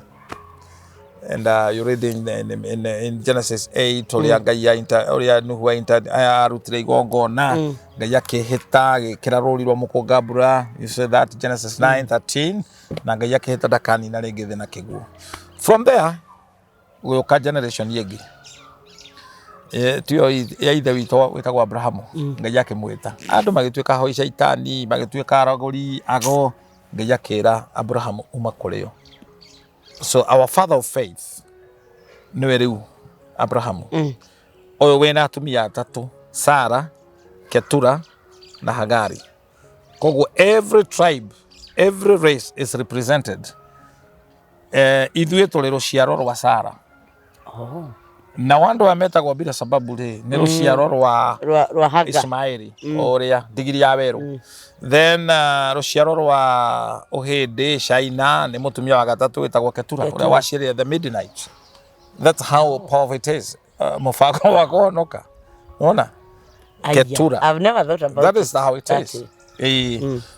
and you read in Genesis 8 ũrĩa Ngai ũrĩa Nuhu arutire igongona Ngai akĩhĩta gĩkĩra rũri rwa mũkũnga mbura. You said that Genesis 9:13 na Ngai akĩhĩta ndakanina rĩngĩ thĩ na kĩguũ. From there gũgĩũka generation yĩngĩ tuyo ya ithe witũ wĩtagwo Abrahamu. Ngai akĩmwĩta andũ magĩtuĩka ahoi caitani magĩtuĩka aragũri ago. Ngai akĩra Abrahamu uma kũrĩ o. So our father of faith nĩwe rĩu Abrahamu ũyũ wĩna atumia atatũ, Sarah, Ketura na Hagari. Koguo every tribe, every race is represented. Ithuĩ tũrĩ rũciaro rwa Sarah. Na wandũ ametagwo bila sababu rĩ nĩ rũciaro rwa Ismaili ũrĩa ndigiri ya werũ. Then rũciaro rwa ũhĩndĩ Shaina nĩ mũtumia wa gatatũ wĩtagwo Ketura ũrĩa waciarire the Midianites. That's how powerful it is. Mũbango wa kũhonoka. Unaona? Ketura. I've never thought about that is how it is.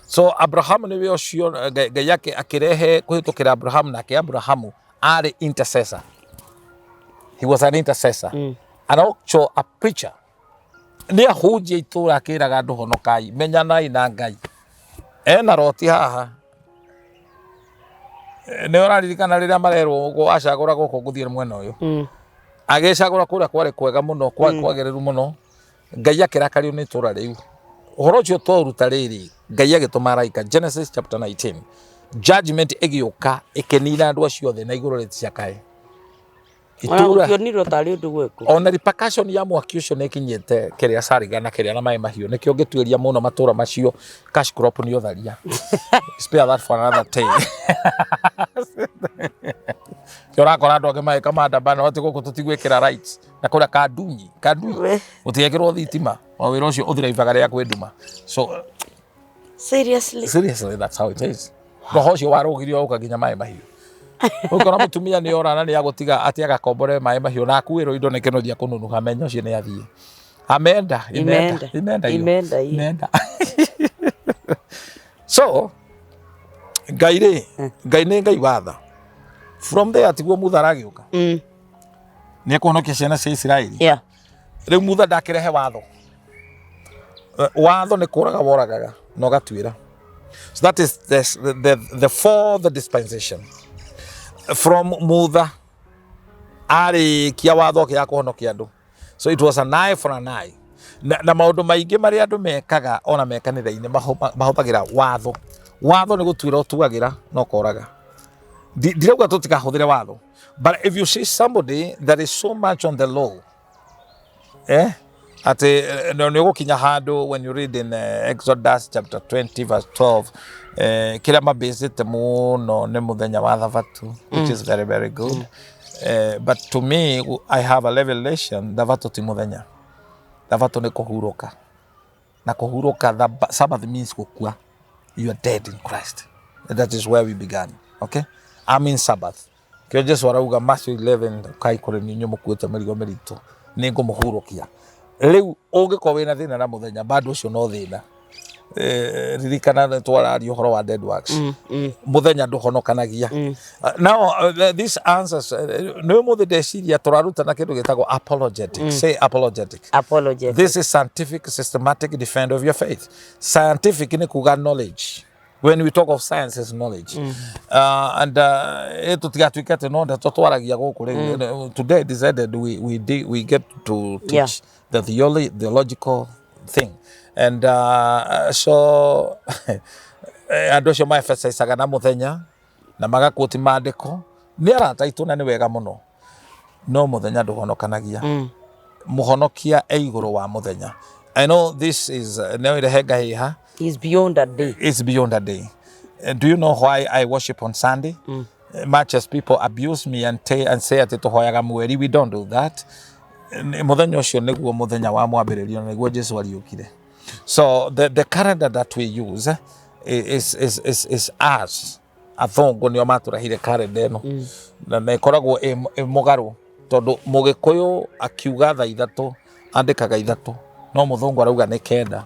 So Abraham nĩwe ũcio Ngai yake akĩrehe kũhĩtũkĩra Abraham nake Abrahamu arĩ intercessor. He was an intercessor. And also a preacher. Nĩ ahunjia itũũra akĩraga andũ honokai menyanai na Ngai. Ena roti haha. Nĩ ũraririkana rĩrĩa marerwo acagũra gũkũ gũthiĩ mwena ũyũ. Agĩcagũra kũrĩa kwarĩ kwega mũno kwagĩrĩru mũno. Ngai akĩrakario nĩ itũũra rĩu. Ũhoro ũcio twaruta rĩrĩ Ngai agĩtũma araika Genesis chapter 19. Judgment ĩgĩũka ĩkĩnina andũ acio othe na igũrũ rĩtiakae. Ona repercussion ya mwaki ũcio nĩ ĩkinyĩte kĩrĩa Sariga na kĩrĩa na maĩ mahiũ nĩkĩo ngĩtuĩria mũno matũũra macio cash crop nĩ ũtharia. Spare that for another day. Kĩorakora andũ angĩ magĩka maandamano atĩ gũkũ tũtigwĩkĩra rights na kũrĩa kandunyi gũtigekĩrwo thitima o wĩra ũcio ũthiraivaga rĩa kwĩnduma. So seriously that's how it is. Roho ũcio warũgirio ũka nginya maĩ mahiũ. Ukora mutumia ni orana ni agutiga ati agakombore mai mahiũ na akuĩrwo indo nĩ kĩno thia kũnunuha menya ũcio nĩ athiĩ. Imenda. So Ngai nĩ Ngai watha. From there tiguo mutha aragĩũka. Nĩ ekũhonokia ciana cia Isiraeli. Rĩu mutha ndakĩrehe watho. Watho nĩ kũraga woragaga na ũgatuĩra. So that is the fourth dispensation. From mutha arĩkia watho ya kũhonokia andũ. So it was an eye for an eye. Na maũndũ maingĩ marĩa andũ mekaga ona mekanĩra-inĩ mahũthagĩra watho. Watho nĩ gũtuĩra ũtuagĩra no koraga. Ndirauga tũtikahũthĩre watho. But if you see somebody that is so much on the law, atĩ nĩ ũgũkinya handũ when you read in Exodus chapter 20 verse 12 kĩrĩa mabĩcĩte mũno nĩ mũthenya wa thabatũ, which is very very good. But to me I have a revelation thabatũ ti mũthenya. Thabatũ nĩ kũhurũka. Na kũhurũka Sabbath means gũkua. You are dead in Christ. That is where we began. Okay? I'm in Sabbath. Kĩo Jesũ arauga Matthew 11 kai kũrĩ niĩ mũkuĩte mĩrigo mĩritũ nĩ ngũmũhurũkia. Rĩu ũngĩkorwo wĩna thĩna na mũthenya bado ũcio no thĩna. Ririkana twararia ũhoro wa dead works. Mũthenya ndũhonokanagia. Now these answers nĩ mũthĩ ndeciria tũraruta na kĩndũ gĩtagwo apologetic. Say apologetic. This is scientific systematic defense of your faith. Scientific nĩ kuga knowledge. When we talk of science is knowledge. And tũtigatuĩke atĩ no twaragia gũkũ. Today decided we get to teach the theological thing. And so andũ acio maemphasizaga na mũthenya na magakoti mandiko nĩ arata aitũ na nĩ wega mũno no mũthenya ndũhonokanagia mũhonokia igũrũ wa mũthenya. I know this is no irehenga hiha. It's beyond a day. It's beyond a day. Do you know why I worship on Sunday? Much as people abuse me and say ati tuhoyaga mweri, we don't do that. Muthenya ucio niguo muthenya wa mwambĩrĩrio na niguo Jesu ariũkire. So the calendar that we use is us. Athongo nĩo matũrehire calendar ĩno na nĩ ĩkoragwo ĩ mũgarũ tondũ mũgĩkũyũ akiuga thaa ithatũ andĩkaga ithatũ no mũthũngũ arauga nĩ kenda.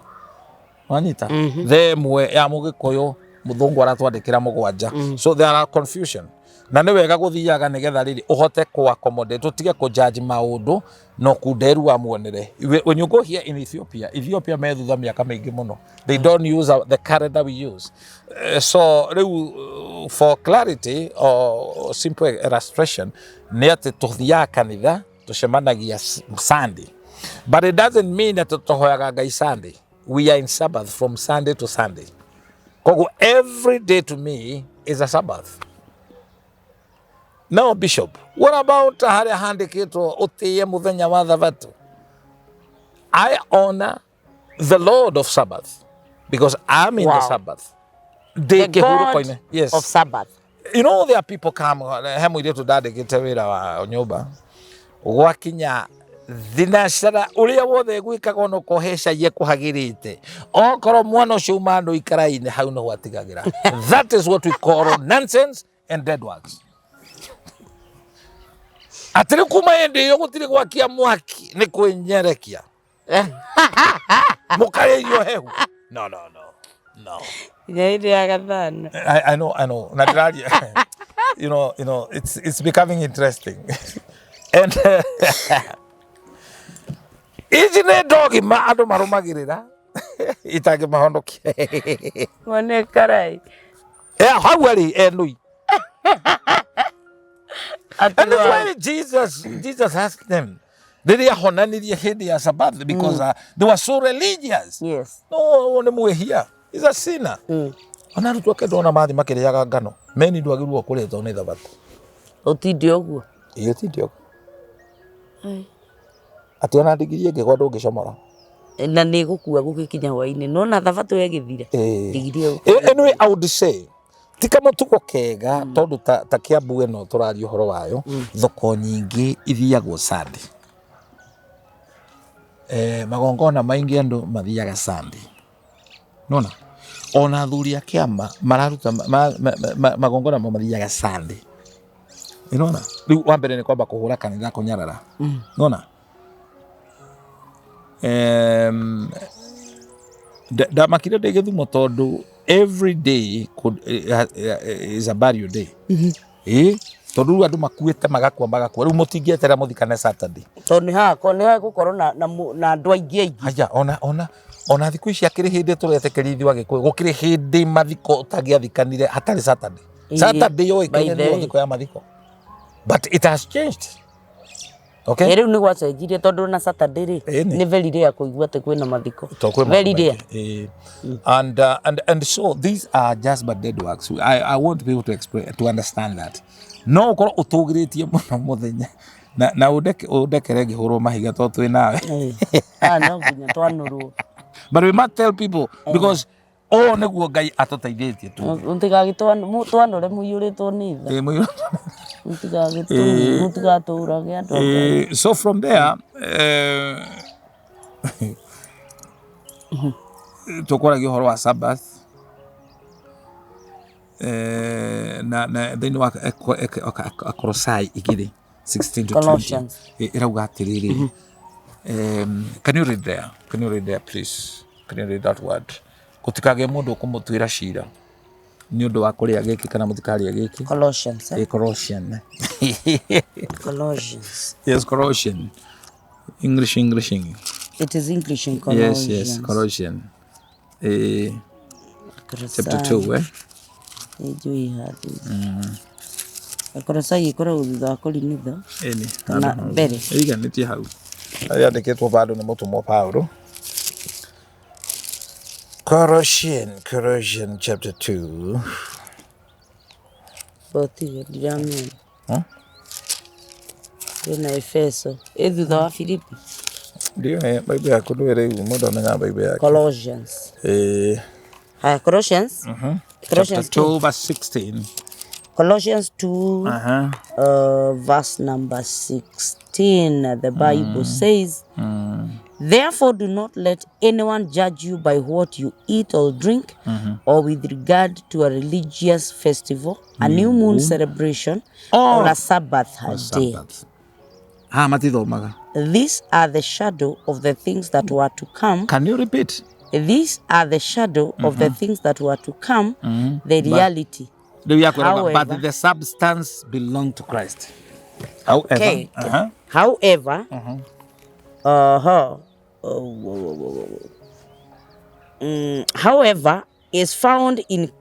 Wanyita the mwe ya mũgĩkũyũ mũthũngũ aratwandĩkĩra mũgwanja. So there are confusion na nĩ wega gũthiaga nĩgetha rĩrĩ ũhote ku accommodate ũtige kũ judge maũndũ no kunderu amuonere. When you go here in Ethiopia methutha mĩaka mĩingĩ mũno, they don't use the calendar we use. So for clarity or simple illustration nĩ atĩ tũthiaga kanitha tũcemanagia Sunday, but it doesn't mean that tũhoyaga Ngai Sunday. We are in Sabbath from Sunday to Sunday. Koguo every day to me is a Sabbath. Now, Bishop, what about harĩa handĩkĩtwo ũtĩye mũthenya wa Thabatũ? I honor the Lord of Sabbath because I'm in the Sabbath. The God yes. of Sabbath. You know, there are people come, he mũirĩtu ndandĩkĩte wĩra wa nyũmba gwakinya thinacara ũrĩa wothe gwĩkaga no kũhecaie kũhagĩrĩte okorwo mwana ũcio uma andũ ikara-inĩ hau no gwatigagĩra. That is what we call nonsense and dead works. Atĩrĩ kuma hĩndĩ ĩyo gũtirĩ gwakia mwaki nĩ kwĩnyerekia mũkarĩirio hehu. No. I know. You know, it's becoming interesting. And ici nĩ ndogima andũ marũmagĩrĩra itangĩmahonokia. Mone karai. Hau arĩ enui. And that's why Jesus asked them. Rĩrĩa honanirie hĩndĩ ya Sabbath because they were so religious. Yes. No, nĩ mwĩhia. He's a sinner. Ona arutwo ake ndona mathi makĩrĩaga ngano. Meni ndwagĩrĩirwo kũrĩtwo nĩ Thabatũ. Ũtinde ũguo. Ũtinde ũguo. Atĩ ona ndigiri ĩngĩgwa ndũngĩcomora. Na nĩ gũkua gũgĩkinya hwainĩ no na Thabatũ yagĩthira. Ndigiri ĩyo. Anyway, I would say tika mũtugo kega tondũ ta Kiambu ĩno tũraria ũhoro wayo thoko nyingĩ ithiagwo Sunday. Magongona maingĩ andũ mathiaga Sunday. Nona ona athuri a kĩama mararuta magongona mathiaga Sunday. Nona rĩu wa mbere nĩ kwamba kũhũra kanitha kũnyarara. Nona ndamakire ndĩ Gĩthumo tondũ every day is a burial day. Tondũ rĩu andũ makuĩte magakua rĩu mũtingĩeterera mũthikane Saturday. Tondũ nĩ gũkorwo na andũ aingĩ. Haya ona thikũ ici akĩrĩ hĩndĩ tũretekeria wa Gĩkũyũ gũkĩrĩ hĩndĩ mathiko ũtangĩathikanire hatarĩ Saturday. Saturday yoĩkaine nĩyo thiko ya mathiko. But it has changed. Okay. Rĩu nĩ gwacenjirie tondũ na Saturday nĩ very rare kũigua atĩ kwĩna mathiko. Very rare. And so these are just but dead works. I want people to explain, to understand that. No ũkorwo ũtũgĩrĩtie mũno mũthenya na ũndekere ngĩhũrwo mahiga tondũ twĩ nawe. No nginya twanũrwo. But we must tell people because nĩguo Ngai atũteithĩtie tu. Twanũre mũiyũrĩtwo nĩ tha. Mũtigatũrage andũ. So from there tũkwaragia ũhoro wa Sabbath na thĩinĩ wa Akolosai 2:16 to 20 ĩrauga atĩrĩrĩ. Can you read there please? Can you read that word? Gũtikagĩe mũndũ ũkũmũtuĩra cira nĩ ũndũ wa kũrĩa gĩkĩ kana mũtikarĩa gĩkĩ. Colossians. Colossians. Yes, Colossian. English. It is English in Colossians. Yes, Colossians. Chapter 2, Akolosai ikoragwo thutha wa Korinitho. Na mbere. Ĩiganĩtie hau. Yandĩkĩtwo bado nĩ mũtumwo Paulo. Colossians chapter 2. Botiga ndiramenya. Ina Efeso. Thutha wa Filipi. Ndio Bible yako ndio ile muda na Bible yako. Colossians. Colossians. Chapter 2 verse 16. Colossians 2 verse number 16. The Bible says, therefore do not let anyone judge you by what you eat or drink, or with regard to a religious festival, a new moon celebration, or a Sabbath day. These are the shadow of the things that were to come. Can you repeat? These are the shadow of the things that were to come, the reality. However, but the substance belongs to Christ. However, okay. However, however is found in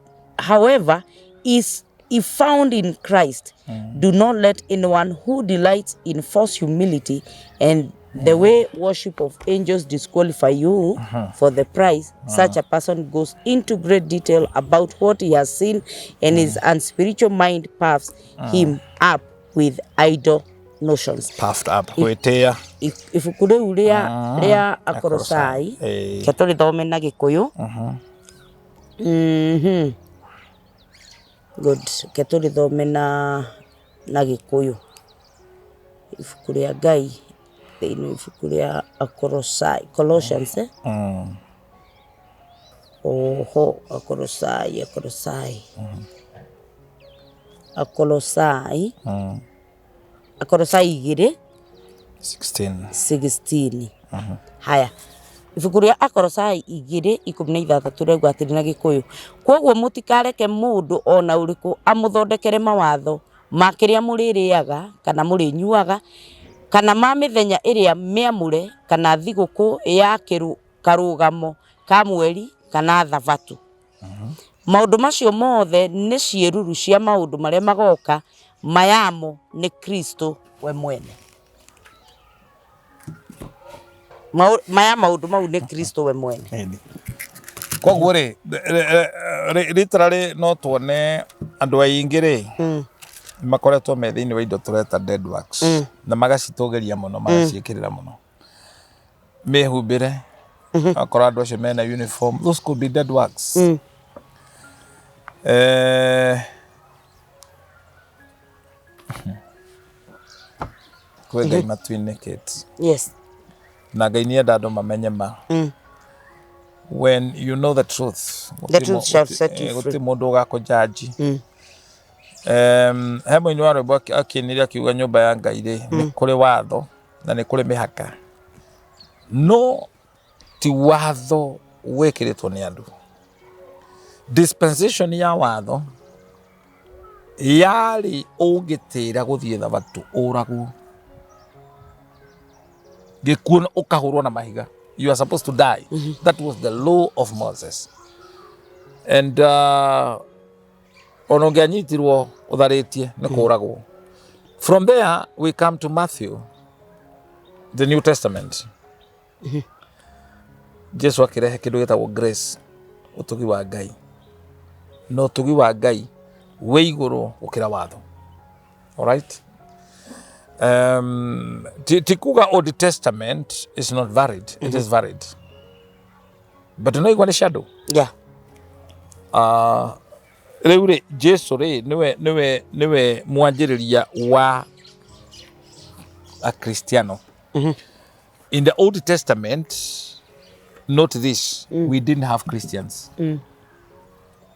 if found in Christ. Do not let anyone who delights in false humility and the way worship of angels disqualify you for the prize. Such a person goes into great detail about what he has seen, and his unspiritual mind puffs him up with idle notions. Puffed up. Ibuku riu ria Akolosai ke turithome na Gikuyu. Good. Ke turithome na Gikuyu. Ibuku ria Ngai thĩinĩ ibuku ria Akolosai. Colossians Akolosai. Akolosai 2:16. Haya. Ibuku ria Akolosai 2:16 rĩuga atĩrĩ na Gĩkũyũ. Kwoguo mũtikareke mũndũ ona ũrĩkũ amũthondekere mawatho ma kĩrĩa mũrĩrĩaga kana mũrĩnyuaga, kana ma mĩthenya ĩrĩa mĩamũre, kana thigũkũ ya karũgamo ka mweri, kana thabatu. Maũndũ macio mothe nĩ ciĩruru cia maũndũ marĩa magoka, mayamo nĩ Kristo we mwene. Maũndũ mau nĩ Kristo we mwene. Koguo literally no tuone andũ aingĩ rĩ makoretwo me thĩinĩ wa indo tũreta dead works na magacitũgeria mũno, magaciĩkĩrĩra mũno mĩhumbĩre. Akorwo andũ acio mena uniform, those could be dead works. Kwĩ Ngai matuinĩkĩte. Yes. Na Ngai nĩenda andũ mamenye ma. When you know the truth, the truth shall set you free. Gũtirĩ mũndũ ũgakũjaji. He mũini wa rwĩmbo akĩinĩria akiuga nyũmba ya Ngai rĩ nĩ kũrĩ watho na nĩ kũrĩ mĩhaka. No ti watho wĩkĩrĩtwo nĩ andũ. Dispensation ya watho yarĩ ũngĩtĩra gũthiĩ thabatu ũragwo, gĩkuũ ũkahũrwo na mahiga. You are supposed to die. That was the law of Moses. And ono ngianyitirwo utharĩtie nĩ kũragwo. From there we come to Matthew, the New Testament. Jesu akĩrehe kĩndũ gĩtagwo grace, ũtugi wa Ngai. No ũtugi wa Ngai wĩ igũrũ gũkĩra watho. All right? Tikuga Old Testament is not valid. It is valid. But no igwa ni shadow. Yeah. Rĩu rĩ Jesu rĩ niwe mwanjĩrĩria wa a Cristiano. In the Old Testament, note this, we didn't have Christians.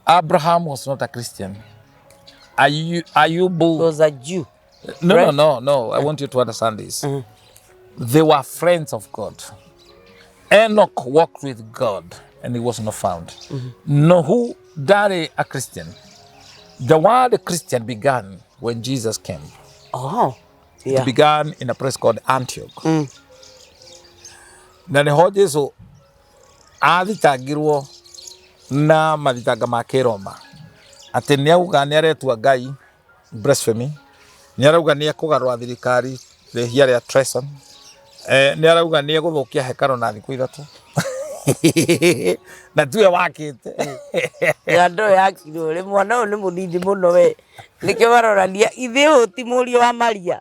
Abraham was not a Christian. Ayub was a Jew. No, right? no. I want you to understand this. They were friends of God. Enoch walked with God and he was not found. No, who died a Christian? The word Christian began when Jesus came. Oh, yeah. It began in a place called Antioch. Na niho Jesu athitangirwo na mathitanga ma Kĩroma. Atĩ nĩauga nĩaretua Ngai blasphemy. Nĩarauga nĩekũgarũra thirikari rĩhia rĩa treason. Nĩarauga nĩegũthũkia hekalu na thikũ ithatũ. na tuwe wakite ya ndo ya kiro le mwana ni munini muno we nike barorania ithe ti murio wa Maria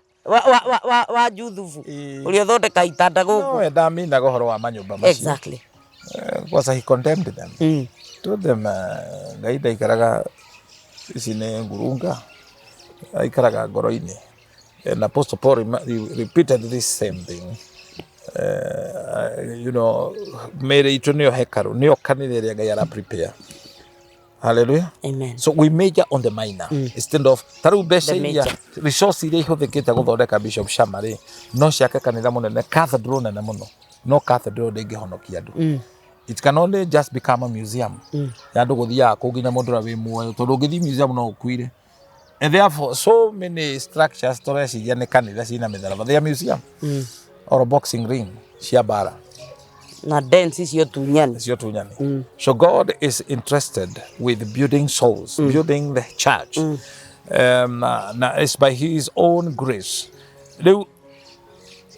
wa Juthufu urio thondeka itanda guku no ndamina gohoro wa manyumba macio exactly because he condemned them to them gaida ikaraga isine ngurunga aikaraga ngoro-ini and Apostle Paul repeated this same thing you know mere itu nio hekaru nio kanitha ria Ngai ara prepare. Hallelujah. Amen. So we major on the minor instead of taru mbeca iria resource iria ihuthikite guthondeka Bishop Shamari no ciake kanitha munene cathedral nene muno no cathedral ndingihonokia andu. It can only just become a museum ya andu guthia ku nginya mundu wi muoyo tondu ngithi museum no ukuire. And therefore so many structures toreciria ni kanitha cina mitharaba they are museum or a boxing ring cia bara na dance sio tunyani so God is interested with building souls building the church it's by his own grace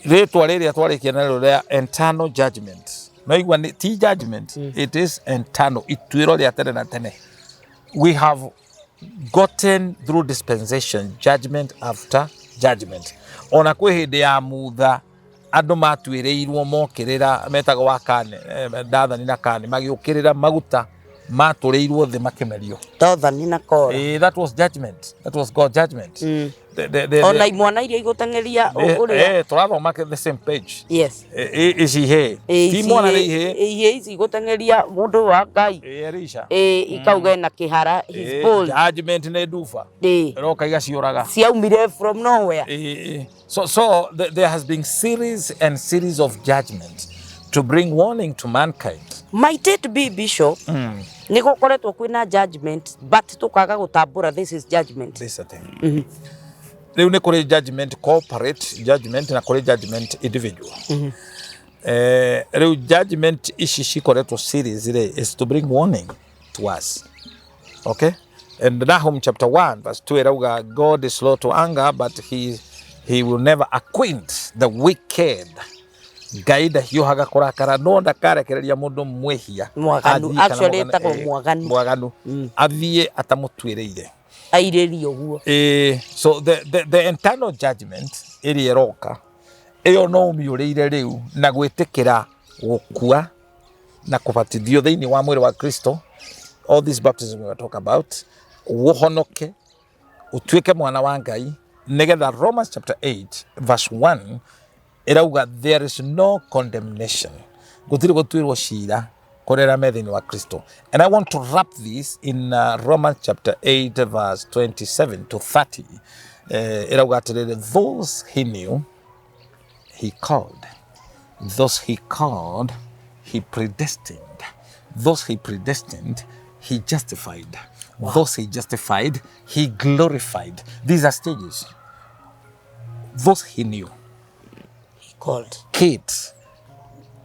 ritwa riria twarikia naryo ria eternal judgment no igwa ti judgment it is eternal ituiro ria tene na tene we have gotten through dispensation judgment after judgment ona kwi hindi ya mutha andu matuireirwo mokirira metaga wa kane ndathani na kane magiukirira maguta matureirwo thi makemerio ndathani na kora that was judgment that was God's judgment ona imwana iria igutengeria uria turathoma the same page yes is he ti mwana ri he ici igutengeria mundu wa Ngai erisha ikauga na kihara his bold judgment ne dufa roka igaciuraga ciaumire from nowhere so there has been series and series of judgment to bring warning to mankind. Might it be, Bishop? Ni gukoretwo kwina judgment but tukaga gutambura this is judgment. This is a thing. Riu ni kuri judgment corporate judgment na kuri judgment individual. Riu judgment ici cikoretwo series is to bring warning to us. Okay? And Nahum chapter 1 verse 2 irauga God is slow to anger but he will never acquaint the wicked. Ngai ndahiũhaga kũrakara no ndakarekereria mũndũ mwĩhia mwaganu actually etagwo mwaganu athiĩ atamũtuĩrĩire airĩrio guo so the internal judgment ĩrĩa ĩroka ĩyo no ũmĩũrĩire rĩu na gwĩtĩkĩra gũkua na kũbatithio thĩinĩ wa mwĩrĩ wa Kristo all this baptism we talk about ũhonoke ũtuĩke mwana wa Ngai nĩgetha Romans chapter 8 verse 1 irauga there is no condemnation gutiri gutuirwo cira korera methini wa Kristo. And I want to wrap this in Romans chapter 8 verse 27 to 30 irauga atiriri those he knew he called, those he called he predestined, those he predestined he justified, those he justified he glorified. These are stages. Those he knew called kids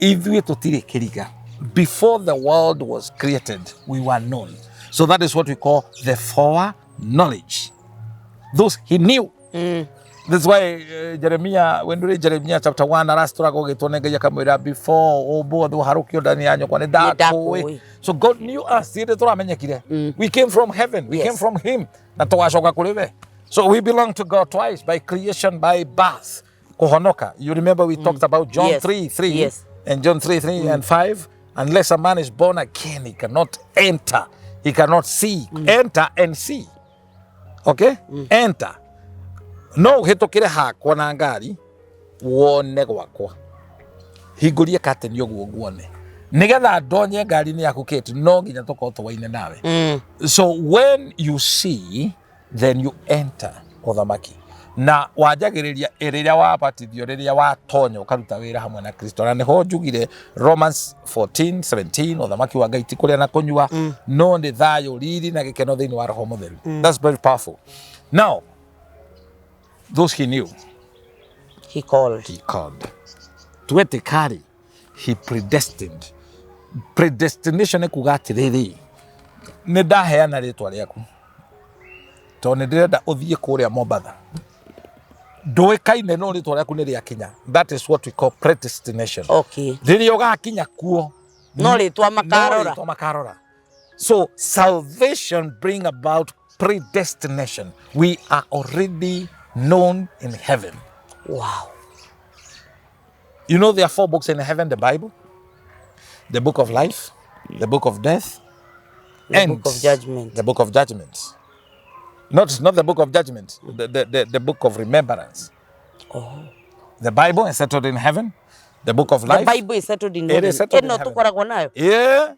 ithuĩ tũtirĩ kĩriga before the world was created we were known, so that is what we call the foreknowledge. Those he knew. That's why Jeremiah, when we read Jeremiah chapter 1 arasturagwo gĩtwo Ngai akamwĩra before ũmbũthũ harũkio ndani ya nyũkwa nĩ ndakũĩ. So God knew us ithuĩ tũramenyekire. We came from heaven, we came from him na tũgacoka kũrĩ we. So we belong to God twice, by creation, by birth. Kohonoka. You remember we talked about John 3:3 and John 3:3 and 5. Unless a man is born again, he cannot enter. He cannot see. Enter and see. Okay? Enter. No hitokire hakwa na ngari wone gwakwa. Higurie curtain yoguo guone. Nigetha ndonye ngari ni yaku kiti no nginya tukorwo twaine nawe. So when you see, then you enter uthamaki. Na wajagiriria iriria wabatithio riria watonya ukaruta wira hamwe na Kristo na niho njugire Romans 14:17 uthamaki wa Ngai ti kuria na kunyua no ni thayo riri na gikeno thiini wa roho mutheru. That's very powerful. Now those he knew he called twetikari he predestined. Predestination kuga atiriri ni ndaheana ritwa riaku to ni ndirenda uthie kuria Mombatha nduikaine no ritwa riaku ni ria kinya. That is what we call predestination. Okay. Riria ugakinya kuo no ritwa makarora no ritwa makarora. So salvation bring about predestination. We are already known in heaven. Wow. You know there are 4 books in heaven, the Bible, the book of life, the book of death, The book of judgment. the book of judgments. Not the book of judgment, the book of remembrance. Oh. The Bible is settled in heaven. The book of life. The Bible is settled in It heaven. is settled in Eno heaven. tukoragwo nayo. Yeah.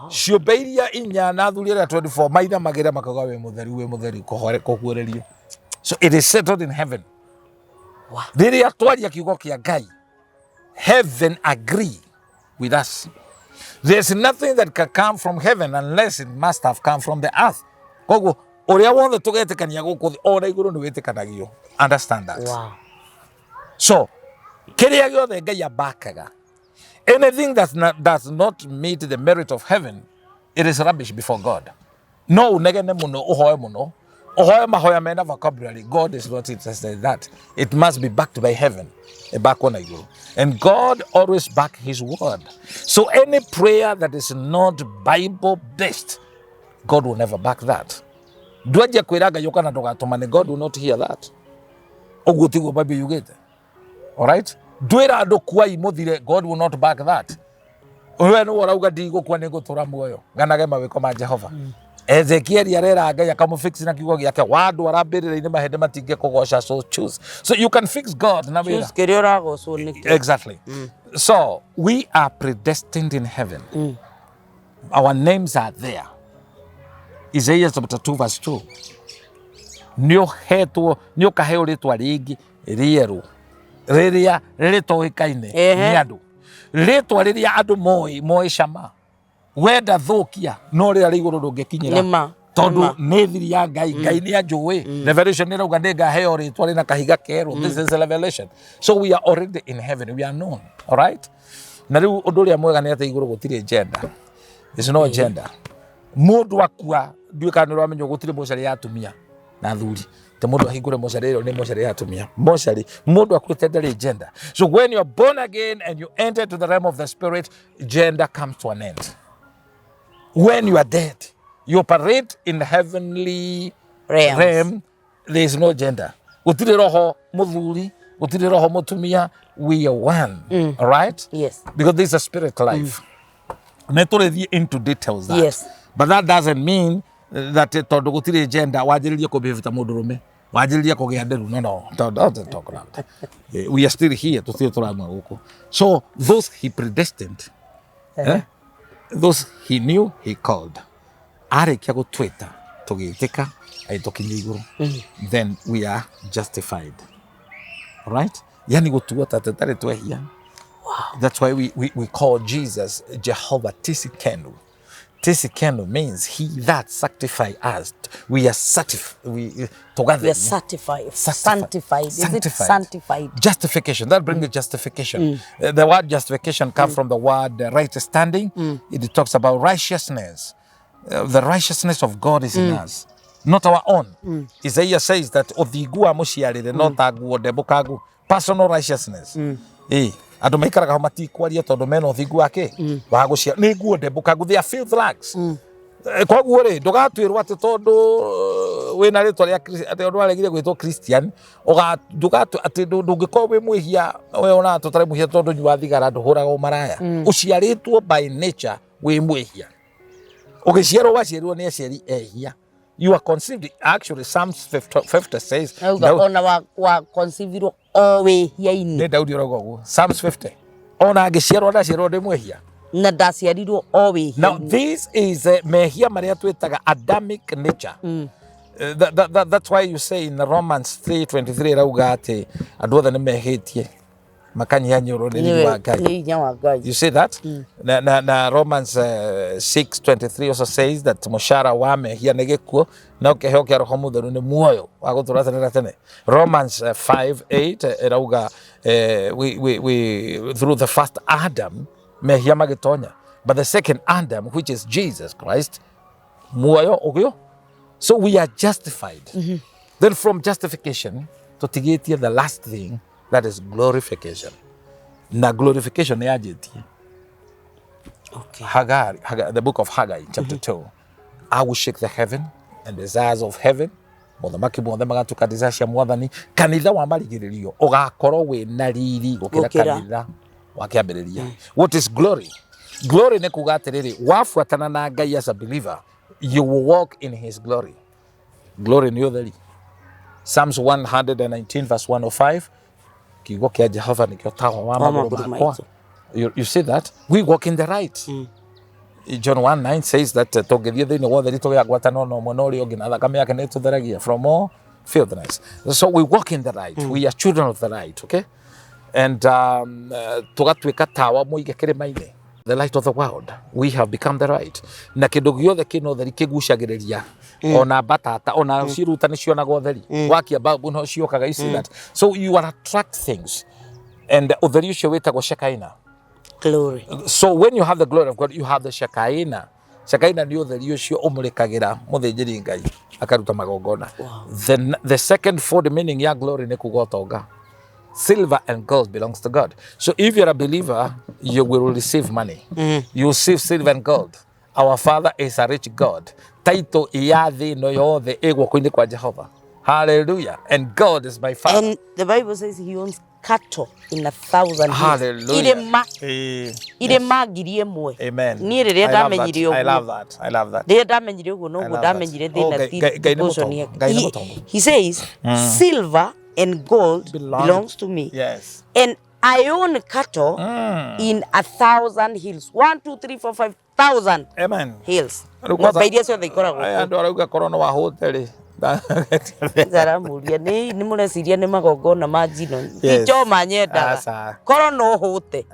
Ciũmbe iria inya na athuri arĩa 24 maitha magĩra makauga wĩ mũtheru kũguũrĩrio. So it is settled in heaven. Wow. Rĩrĩa twaria kiugo kĩa Ngai, heaven agree with us. There's nothing that can come from heaven unless it must have come from the earth. Koguo ũrĩa wothe tũgetĩkania gũkũ thĩ ona igũrũ nĩ wĩtĩkanagio. Understand that. Wow. So kĩrĩa gĩothe Ngai abakaga, anything does not meet the merit of heaven, it is rubbish before God. No unegene muno uhoe muno. Uhoe mahoya mena vocabulary. God is not interested in that. It must be backed by heaven. And God always back his word. So any prayer that is not Bible based, God will never back that. Dwaje kwiraga yokana ndogatumane, God will not hear that. Ogutigo Bible you get. All right? Dwera andu kwa imuthire, God will not back that. Uwe no warauga ndigo kwa nego tura muoyo. Ganage mawiko ma Jehova. Ezekiel arera Ngai akamufix na kiugo giake wandu arambirira-ini mahende matinge kugoca, so choose. So you can fix God na wira. Choose kiria uragocwo nikio. Exactly. So we are predestined in heaven. Our names are there. Isaiah chapter 2 verse 2. Nio kaheo ritwa ringi rieru. Riria ritoikaine ni andu. Ritwa riria andu moi cama. Wenda thukia no riria riguru ndungikinyira. Tondu ni thiri ya Ngai, Ngai ni anjui. Revelation ni rauga ni ngaheo ritwa rina kahiga keru. This is a revelation. So we are already in heaven. We are known. All right? Na riu undu uria mwega ni ati iguru gutiri gender. There's no gender. Mundu akua nduika ni rwamenyo gutiri mucari ya atumia na thuri. Te mundu ahingure mucari iro ni mucari ya atumia. Mucari mundu akuite ndari gender. So when you are born again and you enter to the realm of the spirit, gender comes to an end. When you are dead, you operate in the heavenly realm. There is no gender. Gutiri roho muthuri, gutiri roho mutumia, we are one. All right? Yes. Because this is a spirit life. Netorethie into details that. Yes. But that doesn't mean that tondu gutiri gender wajiririe kubehave ta mundurume, wajiririe kugea nderu. No, don't talk about that. We are still here to see turamwa guku. So those he predestined, those he knew, he called. Arikia gutwita tugitika aitukinya iguru. Then we are justified. All right? Yani gutuwa tatari twehia. Wow. That's why we call Jesus Jehovah Tisikenu. Tisikenu means he that sanctifies us. We are sanctified. We are certified. Sanctified. Is it sanctified? Justification. That brings justification. The word justification comes from the word right standing. It talks about righteousness. The righteousness of God is in us, not our own. Isaiah says that othigua mushiarire no taguo debukagu. Personal righteousness. Andu maikaraga ho matikwaria tondu mena uthingu wake wa gucia ni nguo ndebukagu, they are filth rags. Koguo ri ndugatwirwo ati tondu wina ritwa ria ati andu aregire gwitwo Christian ati ndungikorwo wi mwihia we ona tutari mwihia tondu nyua thigara nduhuraga umaraya. Uciaritwo by nature wi mwihia. Ugiciarwo waciarirwo ni aciari ehia. You are conceived. Actually, Psalms 50 says. Ona wa conceived o wihia-ini. Ne Daudi rogogo. Psalms 50. Ona agiciarwo ndaciarwo ndi mwihia. Na ndaciarirwo o wihia. Now this is mehia maria twitaga Adamic nature. That's why you say in Romans 3:23 rauga ati andu othe ni mehitie makanyanyurwo ni riiri wa Ngai. You see that? Na Romans 6:23 also says that mushara wa mehia ni gikuo na ukiheo kia roho mutheru ni muoyo wa gutura tene tene. Romans 5:8 rauga we through the first Adam mehia magitonya, but the second Adam, which is Jesus Christ, muoyo ugio. So we are justified. Then from justification to tigetie the last thing, that is glorification. Na glorification ni ajetie. Okay. Haggai, the book of Haggai, chapter 2. I will shake the heaven and the desires of heaven. Mothamaki mothe magatuka desires cia mwathani. Kanitha wa marigiririo ugakorwo wi na riri gukira kanitha wa kiambiriria. What is glory? Glory ni kuga atiriri, wafuatana na Ngai as a believer, you will walk in his glory. Glory ni utheri. Psalms 119 verse 105. Kiugo kia Jehova nikio tawa wa maguru makwa. You see that? We walk in the right. John 1:9 says that togethie thini wothe rito ya gwatano no mwana uri ongi na thakame yake ni tutheragia from all filthiness. So we walk in the right. We are children of the right, okay? And tugatuika tawa muige kirima-ini, the light of the world. We have become the right. Na kindu giothe kina utheri kigucagiriria ona batata ona ciruta ni cionaga utheri wakia babu no ciokaga. You see that? So you are attract things, and utheri ucio witagwo Shekinah. Glory. So when you have the glory of God, you have the Shekinah. Shekinah ni utheri ucio umurikagira muthinjiri Ngai akaruta magongona. Then the second fold meaning ya glory ni kuga utonga. Silver and gold belongs to God. So if you're a believer, you will receive money. You receive silver and gold. Our Father is a rich God. Title iyathi no yothe egwo kwini kwa Jehova. Hallelujah. And God is my Father. And the Bible says he owns cattle in 1,000 hills. Hallelujah. Irema ngiri imwe. Amen. Ni rire ndamenyire uguo. I love that. I love that. Rire ndamenyire uguo no ndamenyire thina He says silver and gold belongs to me. Yes. And I own cattle in 1,000 hills. 1, 2, 3, 4, 5,000. Amen. Hills. Mabaidia sio thikora go. Aya ndo arauga korona wa hoteli. Zara muria ni mureciria ni magongona ma njino. Icho manyenda. Korona hote.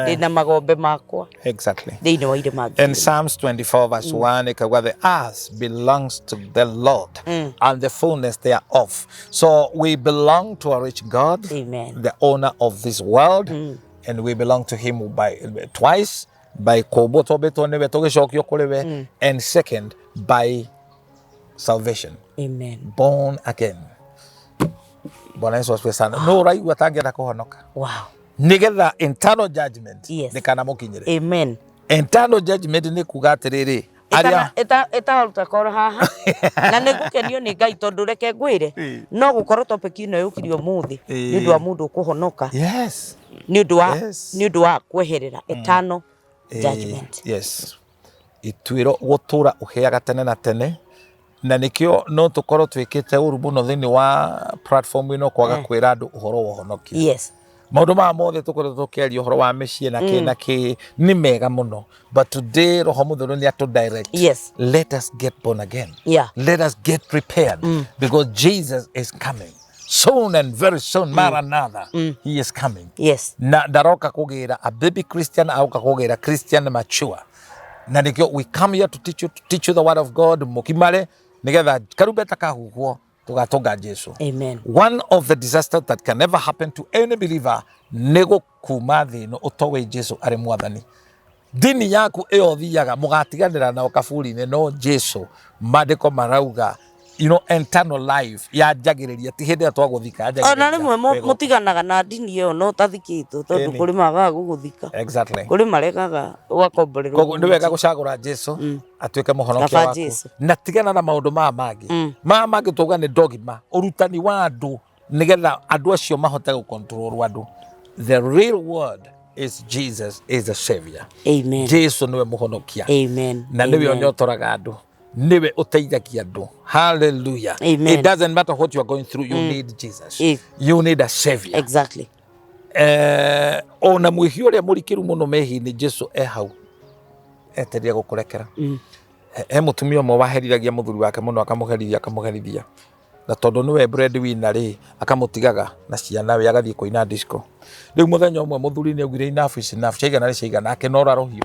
Ndina magombe makwa. Exactly. Ndine wa ire magi. In Psalms 24 verse 1 ikawa the earth belongs to the Lord and the fullness thereof. So we belong to a rich God. Amen. The owner of this world, and we belong to him by twice, by koboto beto nebe togeshokyo kolewe, and second by salvation. Amen. Born again. Bwana Yesu asifiwe sana. No rai watangira kuhonoka. Wow. Nigetha internal judgment. Yes. Nikana mukinyire. Amen. Internal judgment ni kuga atiriri. Eta utakora haha. Na nigukenio ni Ngai tondu reke ngwire. No gukorwo topic ino yukirio muthi. Ni undu wa mundu kuhonoka. Yes. Ni undu wa kweherera eternal judgment. Yes. Itwiro gutura uheaga tene na tene. Na nikio no tukorwo twikite uru muno thini wa platform ino kwaga kwira andu uhoro wa honokio. Yes. Maundu ma mothe tukorwo tukiaria uhoro wa micii na ki ni mega muno, but today roho mutheru ni atu direct. Yes. Let us get born again. Yeah. Let us get prepared because Jesus is coming soon, and very soon. Maranatha. He is coming. Yes. Na daroka kugira a baby Christian au kugira Christian mature. Na nikio we come here to teach you the word of God mukimale nigetha karubeta kahuhwo tugatonga Jesu. Amen. One of the disasters that can never happen to any believer nego kuma thino utowe Jesu ari mwathani. Dini yaku iyo thiaga mugatiganira na okafuri no Jesu madiko marauga eternal life ya jagiriria ti hindi atwaguthika jagiriria. Ona rimwe mutiganaga na dini iyo no tathikitwo tondu kuri magaga guguthika. Exactly. Kuri maregaga ugakomborerwo. Koguo ni wega gucagura Jesu atuike muhonokia waku. Na tigana na maundu mangi. Mangi tuga ni dogma urutani wa andu nigetha andu acio mahote gukontrol andu. The real word is Jesus is the savior. Amen. Jesu niwe muhonokia. Amen. Na niwe onyotoraga andu. Niwe uteithagia andu. Hallelujah. Amen. It doesn't matter what you are going through, you need Jesus. You need a savior. Exactly. Ona mwihio ria murikiru muno mehi-ini Jesu hau eteria gukurekera. Mutumia umwe waheriragia muthuri wake muno akamuherithia na tondu niwe breadwinner ri akamutigaga na ciana we agathie kuina disco. Riu muthenya umwe muthuri ni augire enough is enough, ciigana akenora rohio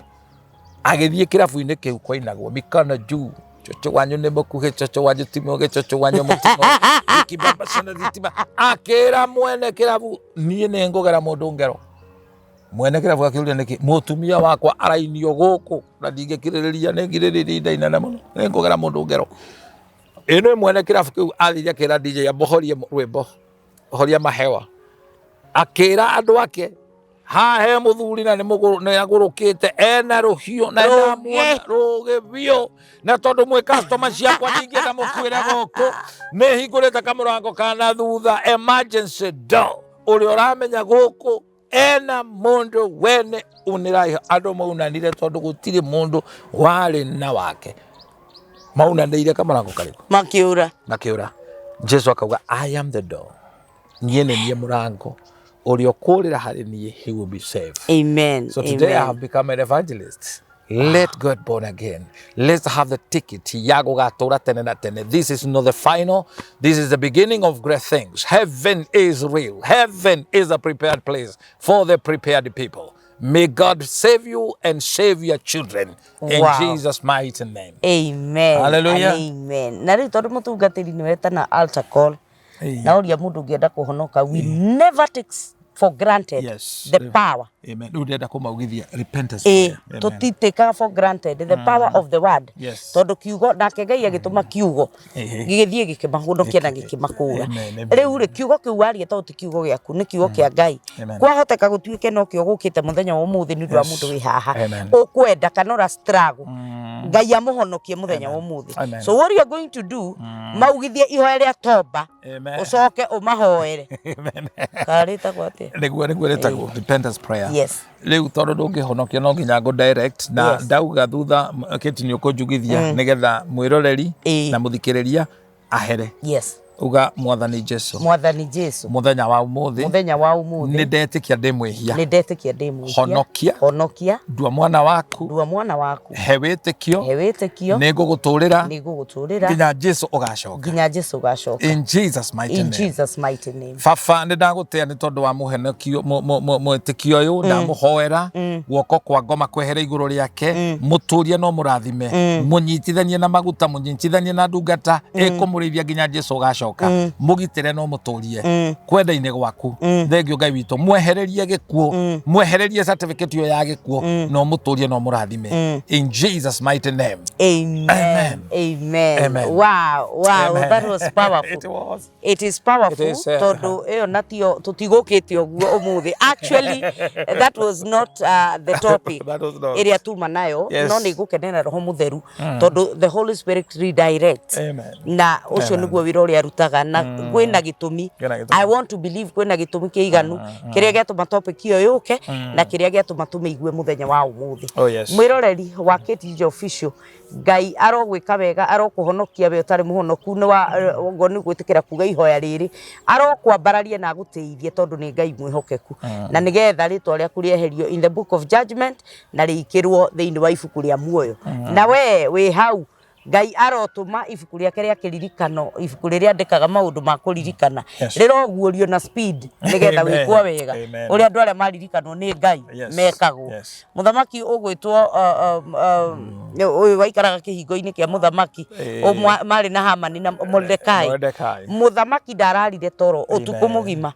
agithie kirabu-ini kiu kwainagwo mikana juu chocho wanyu ni mukuhe chocho wanyu timoge chocho wanyu mutimo ikibaba sana thitima akira mwene kirabu nie ni ngogera mundu ngero mwene kirabu akiuria niki mutumia wakwa arainio guku na ndingikiririria ni ngiririria ndaina na muno ni ngogera mundu ngero ino mwene kirabu kiu athiria kira DJ abohorie rwimbo horia mahewa akira andu ake hahe muthuri na nä agå ena rũhiũ na ndamuona rũgĩ biũ na tondũ mwĩ customer ciakwa ningĩenda mũkuĩre gũkũ nĩ hingũrĩte kamũrango kana thutha emergency door ũrĩa ũramenya gũkũ ena mũndũ wene unĩraiha andũ maunanire tondũ gũtirĩ mũndũ warĩ na wake maunanĩire kamũrango karĩkũ makĩũra Jesu akauga I am the door niĩ nĩ niĩ mũrango ũrĩa ũkũrĩra harĩ niĩ he will be saved. Amen. So today I have become an evangelist. Let God born again. Let's have the ticket. This is not the final. This is the beginning of great things. Heaven is real. Heaven is a prepared place for the prepared people. May God save you and save your children in Jesus' mighty name. Amen. Hallelujah. Amen. Na rĩu tondũ mũtungatĩri nĩ wetana altar call. Na ũrĩa mũndũ ũngĩenda kũhonoka, we never take for granted the power. Amen. Ndenda kũmaugithia repentance prayer. Tutiteka for granted the power of the word. Tondũ kiugo nake Ngai agĩtũma kiugo gĩgĩthiĩ gĩkĩmahonokia na gĩkĩmakũra. Rĩu rĩ kiugo kĩu waria tondũ ti kiugo gĩaku nĩ kiugo kĩa Ngai. Kwahoteka gũtuĩke no kĩo gũkĩte mũthenya wa ũmũthĩ nĩ ũndũ wa mũndũ wĩ haha. Ũkwenda kana ũra struggle. Ngai amũhonokie mũthenya wa ũmũthĩ. So what you are going to do, maugithie ihoya rĩa toba. Ũcoke ũmahoere. Karĩta gwate. Nĩguo retagwo repentance prayer. Yes. Rĩu tondũ ndũngĩhonokia no nginya ngo direct na ndauga thutha kĩti nĩ ũkũnjugithia nĩgetha mwĩroreri na mũthikĩrĩria ahere. Yes. Uga Mwathani Jesu. Mwathani Jesu. Muthenya wa umuthi. Muthenya wa umuthi. Nĩ ndetĩkia ndĩ mwĩhia. Nĩ ndetĩkia ndĩ mwĩhia. Honokia. Honokia. Ndua mwana waku. Ndua mwana waku. He wĩtĩkio. He wĩtĩkio. Nĩ ngũgũtũũrĩra. Nĩ ngũgũtũũrĩra. Nginya Jesu ũgacoka. Nginya Jesu ũgacoka. In Jesus mighty name. In Jesus mighty name. Baba nĩ ndagũtĩa nĩ tondũ wa mũhenokio mwĩtĩkio ũyũ na mũhoera guoko kwa ngoma kwehere igũrũ rĩake mũtũũrie no mũrathime mũnyitithanie na maguta mũnyitithanie na ndungata ĩkũmũrĩithia nginya Jesu ũgacoka mũgitĩre no mũtũũrie kwenda-inĩ gwaku thengio Ngai witũ mwehererie gĩkuũ mwehererie certificate ya gĩkuũ no mũtũũrie no mũrathime in Jesus mighty name. Amen. Amen. Wow, that was powerful. It is powerful. Tondũ ĩyo natio tũtigũkĩte ũguo ũmũthĩ. Actually that was not the topic ĩrĩa tuma nayo no nĩ gũkenera Roho Mũtheru tondũ the Holy Spirit redirects na ũcio nĩguo wĩra ũrĩa arutaga na kwĩna gĩtũmi. I want to believe kwĩna gĩtũmi kĩiganu kĩrĩa gĩatũma topic ĩyo yũke na kĩrĩa gĩatũma tũmĩigue mũthenya wa ũmũthĩ. Mwĩroreri wa KTG Official, Ngai arogwĩka wega, arokũhonokia we ũtarĩ mũhonoku nĩ wa nĩ gwĩtĩkĩra kuga ihoya rĩrĩ, arokwambararia na agũteithie tondũ nĩ Ngai mwĩhokeku na nĩgetha rĩtwa rĩaku rĩeherio in the book of judgment na rĩikĩrwo thĩinĩ wa ibuku rĩa muoyo. Na we wĩ hau Ngai arotũma ibuku rĩake rĩa kĩririkano, ibuku rĩrĩa andĩkaga maũndũ ma kũririkana rĩroguũrio na speed nĩgetha wĩkwo wega ũrĩa andũ arĩa maririkanwo nĩ Ngai mekagwo. Mũthamaki ũgwĩtwo ũyũ waikaraga kĩhingo-inĩ kĩa mũthamaki marĩ na Hamani na Mordekai. Mũthamaki ndararire toro ũtukũ mũgima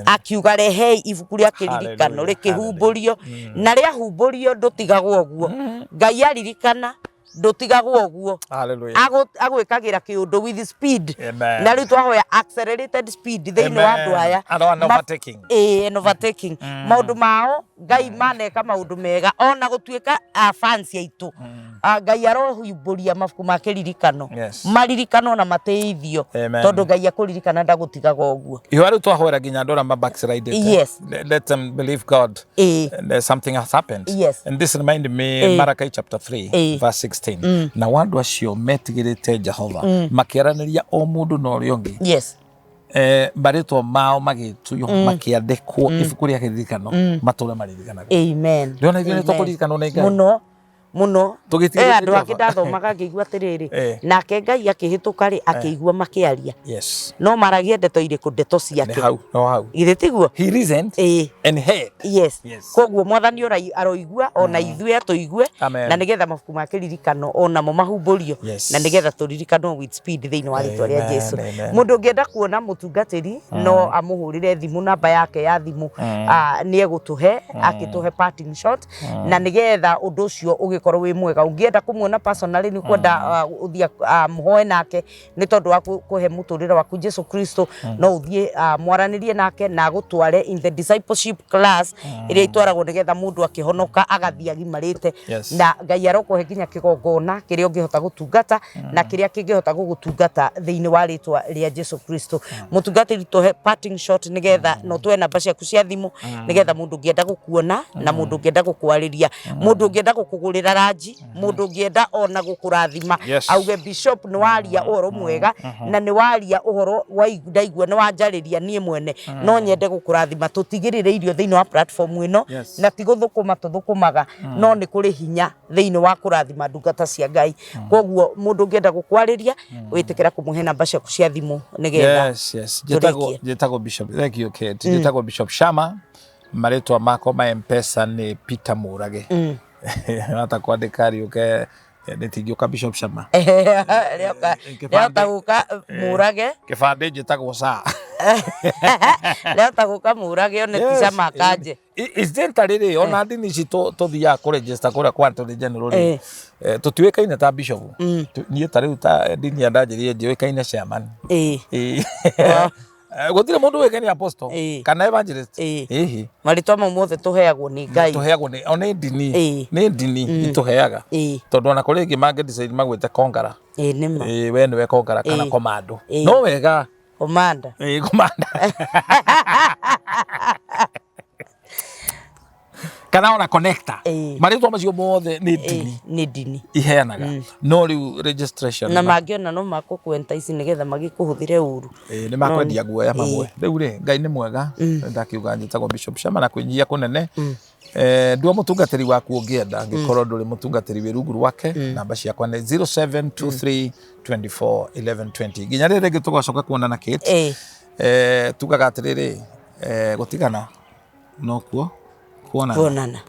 akiuga rehei ibuku rĩa kĩririkano rĩkĩhumbũrio na rĩahumbũrio ndũtigagwo ũguo. Ngai aririkana ndũtigagwo ũguo agwĩkagĩra kĩũndũ with speed na rĩu twahoya accelerated speed thĩinĩ wa andũ aya overtaking maũndũ mao Ngai maneka maũndũ mega ona gũtuĩka fans aitũ Ngai arohumbũria mabuku ma kĩririkano maririkano na mateithio tondũ Ngai akũririkana ndagũtigaga ũguo. Ihoya rĩu twahoera nginya andũ arĩa backslided. Let them believe God. There's something has happened. And this reminded me Malachi chapter 3 verse 16. Na wandu acio metigĩrĩte Jehova makĩaranĩria o mũndũ na ũrĩa ũngĩ marĩtwa mao magĩtuyo makĩandĩkwo ibuku rĩa kĩririkano matũũre maririkanaga. Amen. Ndĩrona ithuĩ nĩtũkũririkanwo nĩ Ngai muno andũ angĩ ndathomaga ngĩigua atĩrĩrĩ nake Ngai akĩhĩtũka rĩ akĩigua makĩaria no maragia ndeto irĩkũ ndeto ciake githĩ tiguo he reasoned and heard. Koguo Mwathani aroigua ona ithuĩ atũigue na nĩgetha mabuku ma kĩririkano onamo mahumbũrio na nĩgetha tũririkanwo with speed thĩinĩ wa rĩtwa rĩa Jesu. Mũndũ ũngĩenda kuona mũtungatĩri no amũhũrĩre thimũ, namba yake ya thimũ nĩ egũtũhe akĩtũhe parting shot na nĩgetha ũndũ ũcio ũgĩkorwo ũngĩkorwo wĩ mwega ũngĩenda kũmuona personally nĩ kwenda uthia muhoe nake nĩ tondu wa kuhe mũtũrĩre waku Jesu Kristo no uthie mwaranĩrie nake na gũtware in the discipleship class iria itwaragwo nĩgetha mũndũ akĩhonoka agathia gimarĩte na Ngai arokũhe nginya kĩgongona kĩrĩa ũngĩhota gũtungata na kĩrĩa kĩngĩhota gũgũtungata thĩinĩ wa rĩtwa rĩa Jesu Kristo. Mũtungatĩri tũhe parting shot nĩgetha no tũhe namba ciaku cia thimũ nĩgetha mũndũ ũngĩenda gũkuona na mũndũ ũngĩenda gũkwarĩria, mũndũ ũngĩenda gũkũgũrĩra ranji, mũndũ ũngĩenda ona gũkũrathima auge bishop nĩ waria ũhoro mwega na nĩ waria ũhoro wa ndaigua nĩ wanjarĩria niĩ mwene no nyende gũkũrathima tũtigĩrĩre irio thĩinĩ wa platform ĩno na ti gũthũkũma tũthũkũmaga no nĩ kũrĩ hinya thĩinĩ wa kũrathima ndungata cia Ngai. Koguo mũndũ ũngĩenda gũkwarĩria wĩtĩkĩra kũmũhe namba ciaku cia thimũ nĩgetha Jetagwo Bishop, thank you Kate. Jetagwo Bishop Shama, marĩtwa makwa ma M-Pesa nĩ Peter Murage. Hata kwandĩka riũke nĩtingĩũka Bishop Shama. Rĩota gũka Murage. Kĩbandĩ njĩtagwo Saa. Rĩota gũka Murage one ti Shama kanje. Isdenta rĩrĩ ona ndini ici tũthiaga kũregister kũrĩa kwa Attorney General rĩ tũtiũĩkaine ta bishop. Niĩ ta rĩu ta ndini ya ndanjĩrĩire njĩũĩkaine chairman. Gũtirĩ mũndũ ũĩkaine apostle kana evangelist. Marĩtwa mau mothe tũheagwo nĩ Ngai. Tũheagwo nĩ ndini. Nĩ ndini itũheaga. Tondũ ona kũrĩ ĩngĩ mangĩdecide magwĩte kongara. Nĩma. We nĩwe kongara kana komando. No wega. Komanda. Komanda. Kana ona connector. Marĩtwa macio mothe nĩ ndini iheanaga no rĩu registration na mangĩona no makũkwenta ici nĩgetha magĩkũhũthĩre ũru nĩ makwendia guoya mamwe. Rĩu rĩ Ngai nĩ mwega ndakiuga njĩtagwo Bishop Shama na kwĩnyihia kũnene ndua mũtungatĩri waku ũngĩenda angĩkorwo ndũrĩ mũtungatĩri wĩ rungu rwake namba ciakwa nĩ 0723241120 nginya rĩrĩ rĩngĩ tũgacoka kuonana Kate tugaga atĩrĩrĩ gũtigana no kuo kuonana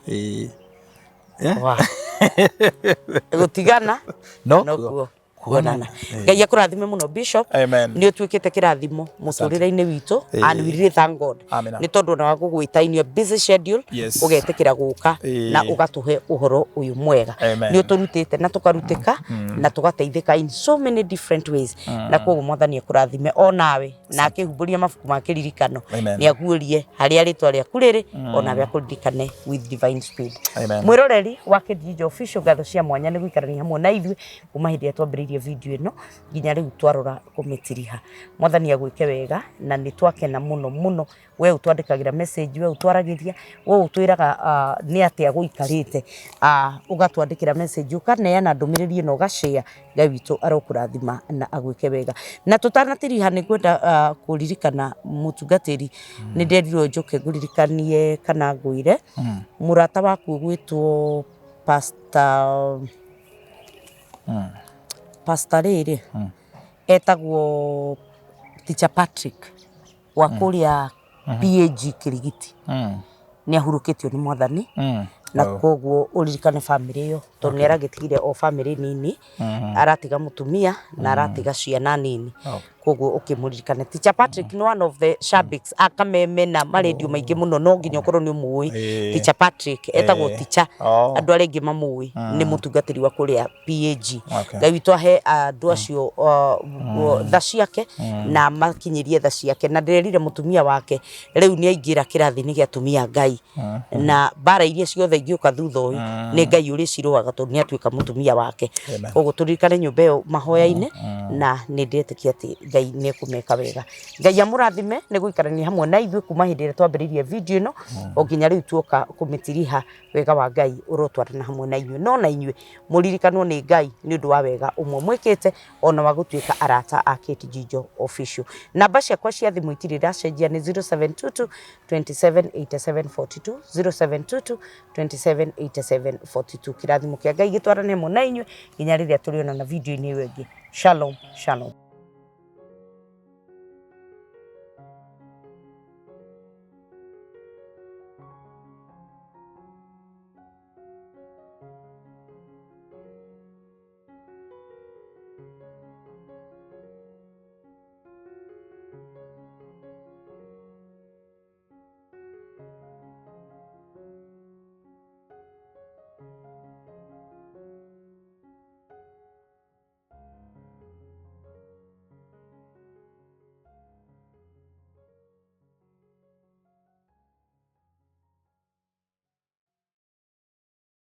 gũtigana no kuo kuonana. Ngai akũrathime mũno Bishop nĩ ũtuĩkĩte kĩrathimo mũtũrĩre-inĩ witũ and we really thank God nĩ tondũ ona wa gũgwĩta in your busy schedule ũgetĩkĩra gũka na ũgatũhe ũhoro ũyũ mwega nĩ ũtũrutĩte na tũkarutĩka na tũgateithĩka in so many different ways na koguo Mwathani akũrathime o nawe na akĩhumbũria mabuku ma kĩririkano nĩ aguũrie harĩa rĩtwa rĩaku rĩrĩ ona we akũririkane with divine speed. Mwĩroreri wa Kĩdinjo Official, ngatho cia mwanya nĩ gũikarania hamwe na ithuĩ kuma hĩndĩ ĩrĩa twambĩrĩirie video ĩno nginya rĩu twarora kũmĩtiriha. Mwathani agwĩke wega na nĩ twakena mũno mũno we ũtwandĩkagĩra message we ũtwaragĩria we ũtwĩraga nĩ atĩa gũikarĩte ũgatwandĩkĩra message ũkaneana ndũmĩrĩri ĩno ũgashare. Ngai witũ arokũrathima na agwĩke wega na tũtanatiriha nĩ kwenda kũririkana mũtungatĩri nĩ nderirwo njoke ngũririkanie kana ngwĩre mũrata waku ũgwĩtwo Pastor rĩrĩ etagwo Teacher Patrick wa kũrĩa PAG Kĩrigiti nĩ ahurũkĩtio nĩ Mwathani na koguo ũririkane family ĩyo tondũ nĩ aragĩtigire o family nini aratiga mũtumia na aratiga ciana nini koguo ũkĩmũririkane. Teacher Patrick nĩ one of the shabaks akameme na marendio maingĩ mũno no nginya ũkorwo nĩ ũmũĩ Teacher Patrick etagwo teacher andũ arĩa aingĩ mamũĩ nĩ mũtungatĩri wa kũrĩa PAG. Ngai witũ ahe andũ acio tha ciake na makinyĩrie tha ciake na ndĩrerire mũtumia wake rĩu nĩ aingĩra kĩrathi-inĩ gĩa atumia Ngai na bara iria ciothe ingĩũka thutha ũyũ nĩ Ngai ũrĩcirũaga tondũ nĩ atuĩka mũtumia wake. Koguo tũririkane nyũmba ĩyo mahoya-inĩ na nĩ ndĩretĩkia atĩ Ngai nĩ ekũmeka wega. Ngai amũrathime nĩ gũikarania hamwe na ithuĩ kuma hĩndĩ ĩrĩa twambĩrĩirie video ĩno o nginya rĩu tuoka kũmĩtiriha. Wega wa Ngai ũrotwarana hamwe na inyuĩ no na inyuĩ mũririkanwo nĩ Ngai nĩ ũndũ wa wega ũmwe mwĩkĩte ona wa gũtuĩka arata a Kĩdinjo Official. Namba ciakwa cia thimũ itirĩ ndacenjia nĩ 0722 278742 0722 278742. Kĩrathimo kĩa Ngai gĩtwarane hamwe na inyuĩ nginya rĩrĩa tũrĩonana video-inĩ ĩyo ĩngĩ. Shalom, shalom.